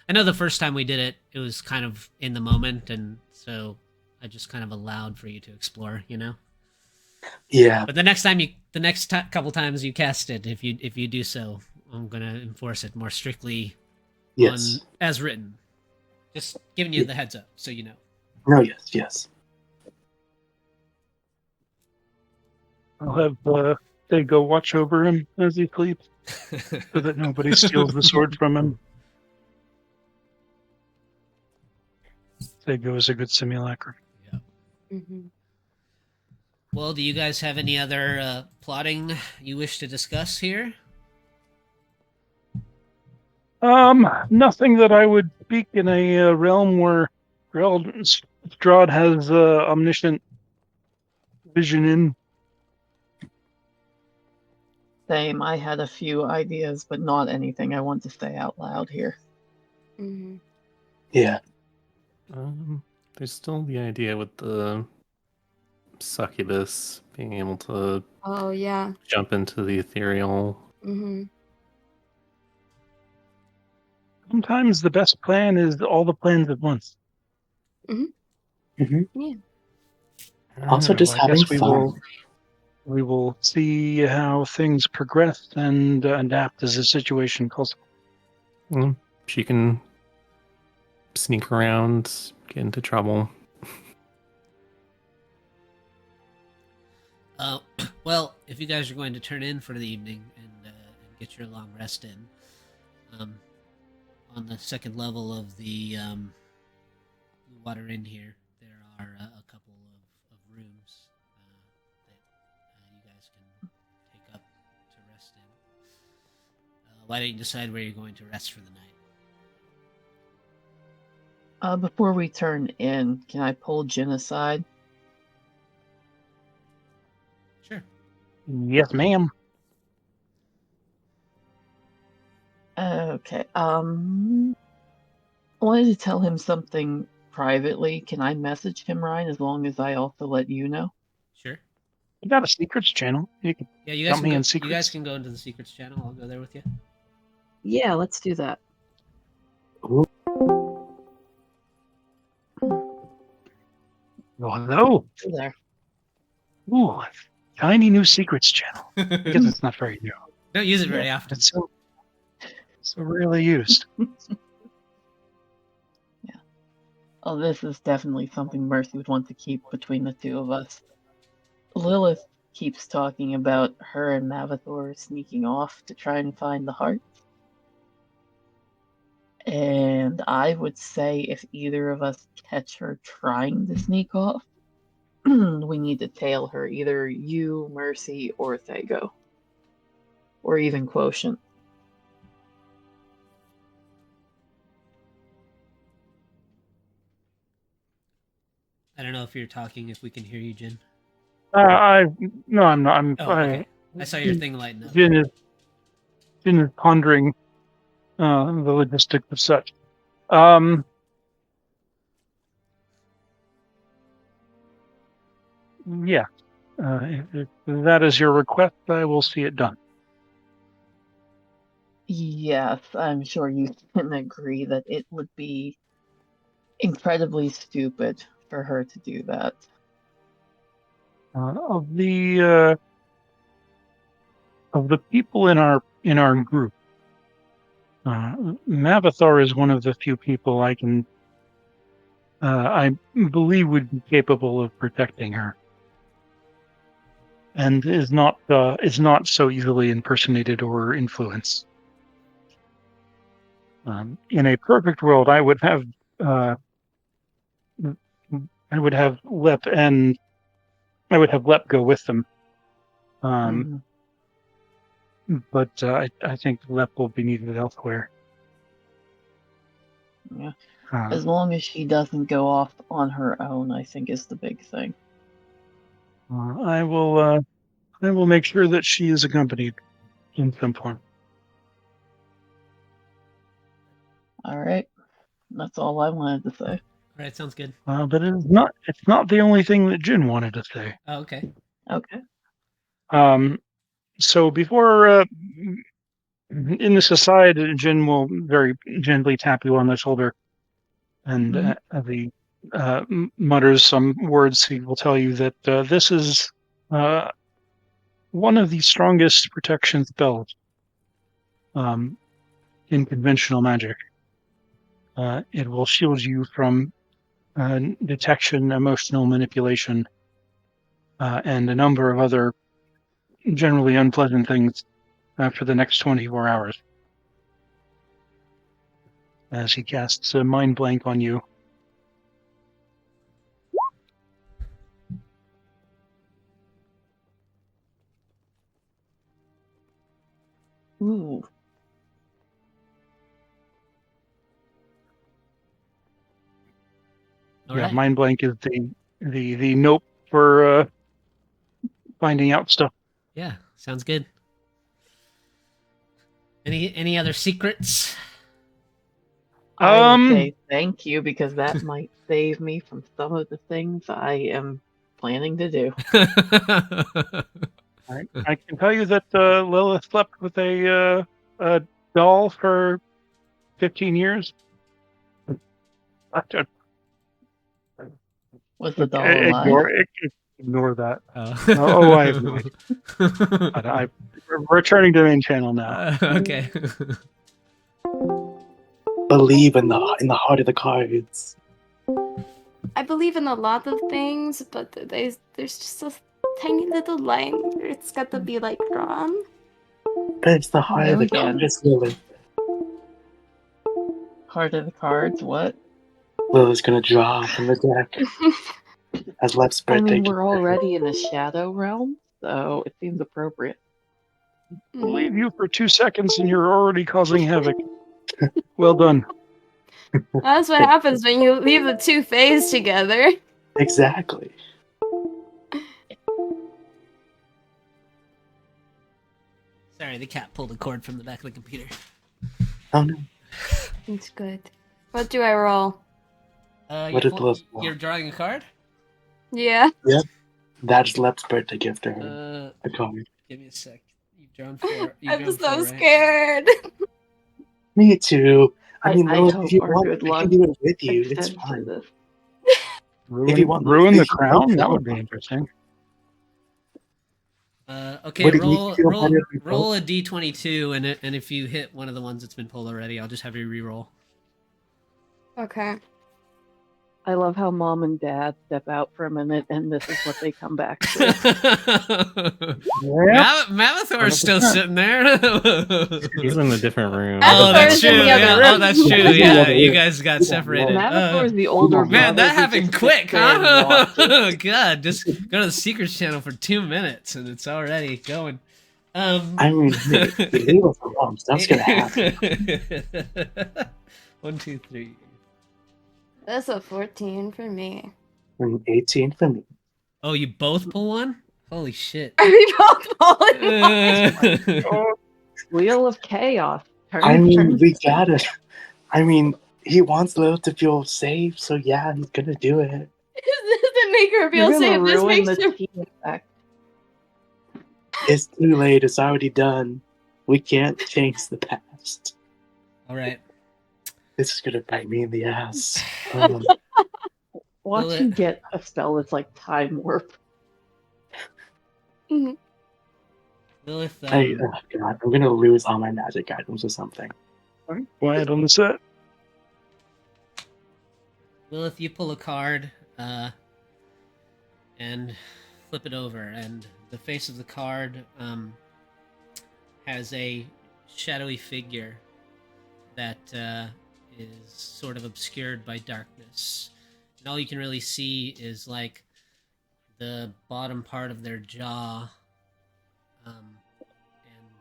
I know the first time we did it, it was kind of in the moment, and so I just kind of allowed for you to explore, Yeah. But the next couple times you cast it, if you do so, I'm gonna enforce it more strictly Yes. as written. Just giving you the heads up, so you know. No, yes. I'll have they go watch over him as he sleeps, so that nobody steals the sword from him. Sego is a good simulacrum. Mhm. Well, do you guys have any other plotting you wish to discuss here? Nothing that I would speak in a realm where Strahd has omniscient vision in. Same. I had a few ideas, but not anything I want to say out loud here. Mhm. Yeah. There's still the idea with the succubus being able to Oh yeah. jump into the ethereal. Mhm. Sometimes the best plan is all the plans at once. Mm-hmm. Yeah. Also, So just I having guess fun. we will see how things progress and adapt as the situation calls. She can sneak around, get into trouble. Well, if you guys are going to turn in for the evening and get your long rest in, on the second level of the Blue Water Inn here, there are a couple of rooms that you guys can take up to rest in. Why don't you decide where you're going to rest for the night? Before we turn in, can I pull Jin aside? Sure. Yes, ma'am. Okay. I wanted to tell him something privately. Can I message him, Ryan, as long as I also let you know? Sure. You got a secrets channel. You can Yeah, you guys dump can me go. in You secrets. guys can go into the secrets channel. I'll go there with you. Yeah, let's do that. Ooh. Oh, hello. There. Ooh, tiny new secrets channel. I guess it's not very new. Don't use it very often. It's so rarely used. Oh, this is definitely something Mercy would want to keep between the two of us. Lilith keeps talking about her and Mavathor sneaking off to try and find the heart. And I would say if either of us catch her trying to sneak off, we need to tail her, either you, Mercy, or Thago. Or even Quotient. I don't know if you're talking. If we can hear you, Jin. No, I'm not. Okay. I saw your thing lighting up. Jin is pondering the logistics of such. Yeah. If that is your request, I will see it done. Yes, I'm sure you can agree that it would be incredibly stupid for her to do that. Of the people in our group, Mavathor is one of the few people I believe would be capable of protecting her, and is not so easily impersonated or influenced. In a perfect world, I would have Lep go with them. But I think Lep will be needed elsewhere. Yeah. As long as she doesn't go off on her own, I think is the big thing. I will make sure that she is accompanied in some form. All right. That's all I wanted to say. All right, sounds good. But it's not the only thing that Jin wanted to say. Oh, okay. Okay. So before in this aside, Jin will very gently tap you on the shoulder, and he mutters some words. He will tell you that this is one of the strongest protection spells in conventional magic. It will shield you from detection, emotional manipulation, and a number of other generally unpleasant things for the next 24 hours. As he casts a mind blank on you. Ooh. All Yeah, right. mind blank is the nope for finding out stuff. Yeah, sounds good. Any other secrets? I would say thank you, because that might save me from some of the things I am planning to do. I can tell you that Lilith slept with a doll for 15 years. Was the doll alive? Ignore that. Oh, I have no idea. I'm returning to the main channel now. Okay. Believe in the heart of the cards. I believe in a lot of things, but there's just a tiny little line where it's got to be like drawn. But it's the heart of the cards, Lilith. Heart of the cards, what? Lilith's gonna draw from the deck. As Lep's birthday. I mean, we're already in the shadow realm, so it seems appropriate. I'll leave you for 2 seconds and you're already causing havoc. Well done. That's what happens when you leave the two fays together. Exactly. Sorry, the cat pulled a cord from the back of the computer. Oh no. It's good. What do I roll? What is Lilith? You're drawing a card? Yeah. Yep. That's Lep's birthday gift to her. A card. Give me a sec. You've drawn 4. I'm so scared. Me too. I mean, Lilith, hope if you our want, good I luck can do it with you. It's extends to fine. this. If you want, ruin if the you crown? want, That would be interesting. Okay, What do you feel about it? roll a d22, and if you hit one of the ones that's been pulled already, I'll just have you re-roll. Okay. I love how mom and dad step out for a minute, and this is what they come back to. Mavathor's still sitting there. He's in a different room. Oh, that's Mavathor's in true. the other Yeah. room. Oh, that's true. Yeah, you guys got separated. Mavathor's the older brother. Man, that who happened just quick, sits there and huh? watches. God, just go to the Secrets channel for 2 minutes, and it's already going. I mean, leave us alone. Stuff's gonna happen. 1, 2, 3. That's a 14 for me. 18 for me. Oh, you both pull one? Holy shit. Are we both pulling one? Wheel of Chaos. I mean, we gotta. I mean, he wants Lilith to feel safe, so yeah, he's gonna do it. This doesn't make her feel You're gonna safe. This ruin makes the her... team effect. It's too late. It's already done. We can't change the past. All right. This is gonna bite me in the ass. Oh, Watch Will you it- get a spell that's like time warp. Mhm. Lilith, oh God, I'm gonna lose all my magic items or something. Go ahead on the set. Lilith, you pull a card and flip it over, and the face of the card has a shadowy figure that is sort of obscured by darkness. And all you can really see is like the bottom part of their jaw, and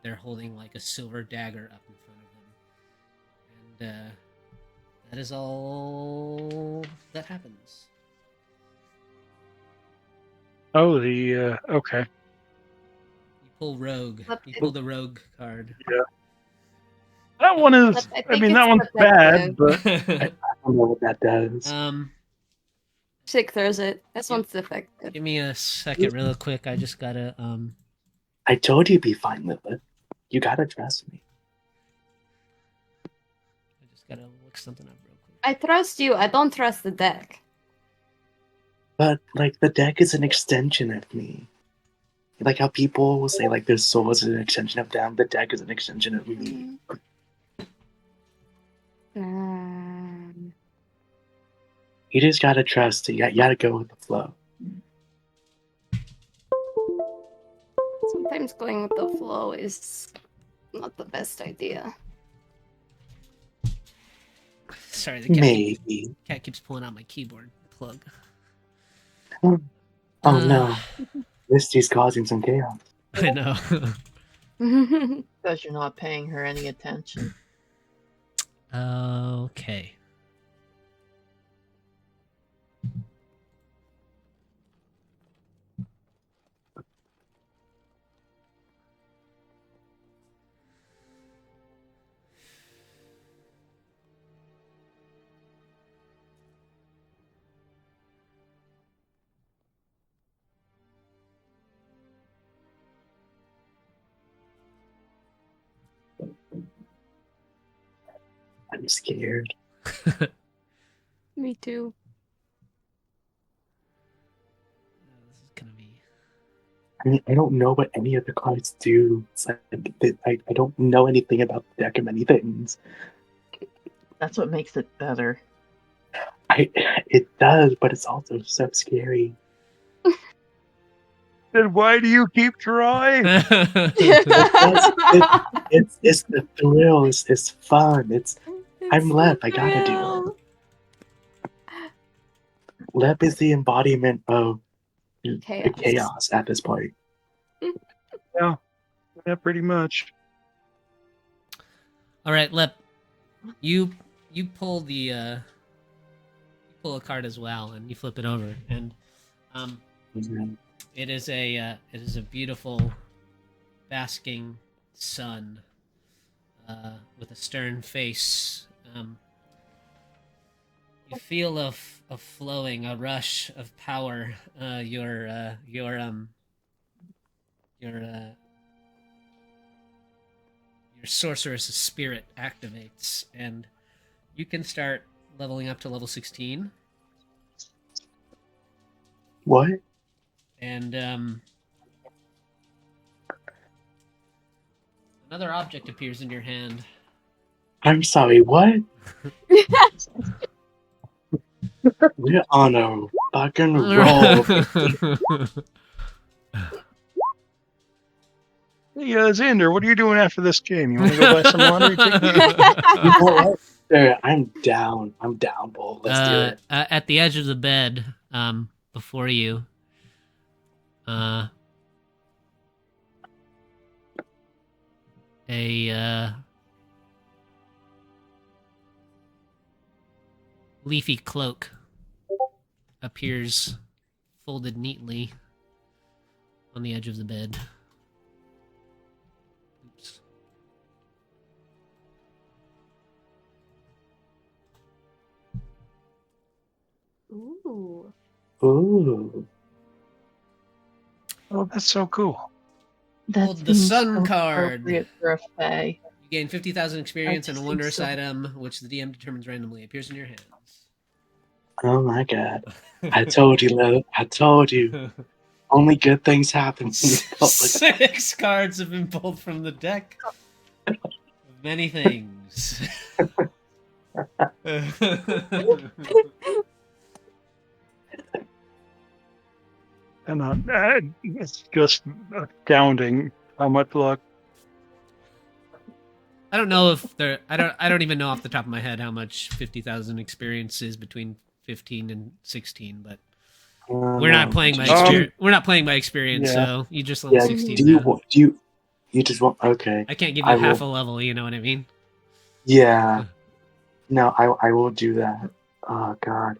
they're holding like a silver dagger up in front of them. And that is all that happens. Oh, okay. You pull rogue. Flip You it. pull the rogue card. That one is. But I I think mean, it's that one's bad, defective. but I don't know what that does. Shake throws it. This Yeah. one's defective. Give me a second, real quick. I just gotta I told you to be fine, Lilith. You gotta trust me. look something up real quick. I trust you. I don't trust the deck. But like the deck is an extension of me. Like how people will say like their soul is an extension of them, the deck is an extension of me. You just gotta trust it. You gotta go with the flow. Sometimes going with the flow is not the best idea. Sorry, the Maybe. cat keeps pulling out my keyboard plug. Oh no. Misty's causing some chaos. I know. Because you're not paying her any attention. Okay. I'm scared. Me too. This is gonna be. I mean, I don't know what any of the cards do. It's like, I don't know anything about the deck of many things. That's what makes it better. It does, but it's also so scary. then why do you keep trying? It's the thrill. It's fun. I'm Lep. I gotta do it. Lep is the embodiment of the chaos at this point. Yeah, pretty much. All right, Lep. You pull the you pull a card as well, and you flip it over, and it is a beautiful basking sun with a stern face. You feel a flowing, a rush of power. Your sorceress spirit activates, and you can start leveling up to level 16. What? And another object appears in your hand. I'm sorry, what? We're on a fucking roll. Hey, Xander, what are you doing after this game? You want to go buy some laundry tickets? You know what? Sure, I'm down. I'm down, Bull. Let's do it. At the edge of the bed, before you, a leafy cloak appears folded neatly on the edge of the bed. Oops. Ooh. Ooh. Oh, that's so cool. Hold the seems sun card. appropriate for a fae. You gain 50,000 experience and a just think wondrous so. item, which the DM determines randomly. Appears in your hands. Oh my god. I told you, Lil. I told you. Only good things happen. Six cards have been pulled from the deck. Many things. And it's just astounding how much luck. I don't know if there. I don't even know off the top of my head how much 50,000 experience is between 15 and 16. But we're not playing by experience. We're not playing by experience. Yeah. So you just level 16. Do you just want? Okay. I can't give you half a level. You know what I mean? Yeah. No, I will do that. Oh god.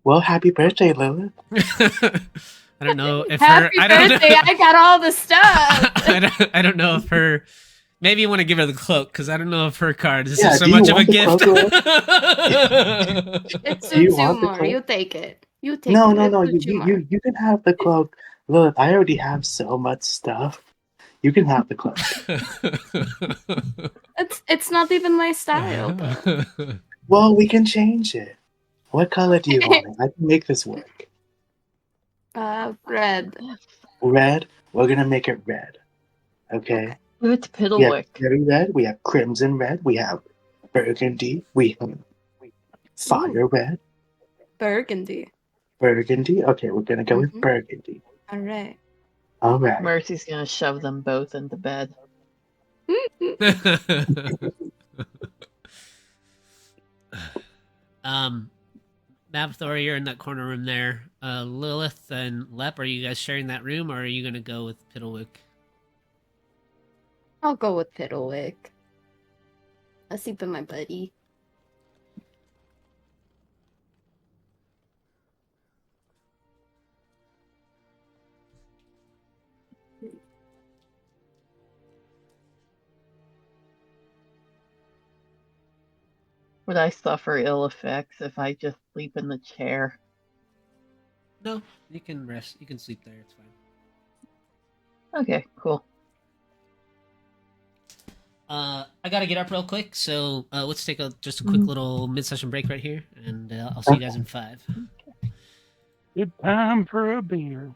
Well, happy birthday, Lilith. I don't know if Happy her. I don't birthday! know. I got all the stuff. I don't know if her. Maybe you want to give her the cloak because I don't know if her card is so do you much of a want the gift. It Do you suits you want the more. cloak? You take it. You take No, it. no, It no. suits you more. You can have the cloak. Lilith, I already have so much stuff. You can have the cloak. It's not even my style. Though. Well, we can change it. What color do you want it? I can make this work. Red. Red? We're gonna make it red. Okay? It's We have Piddlewick. cherry red, we have crimson red, we have burgundy, we have fire red, Burgundy. burgundy. Okay, we're gonna go with burgundy. All right. All right. Mercy's gonna shove them both into bed. Mabthor, you're in that corner room there. Lilith and Lep, are you guys sharing that room, or are you gonna go with Piddlewick? I'll go with Piddlewick. I'll sleep with my buddy. Would I suffer ill effects if I just sleep in the chair? No, you can rest. You can sleep there. It's fine. Okay, cool. I gotta get up real quick, so let's take just a quick little mid-session break right here, and I'll see you guys in 5. Good time for a beer.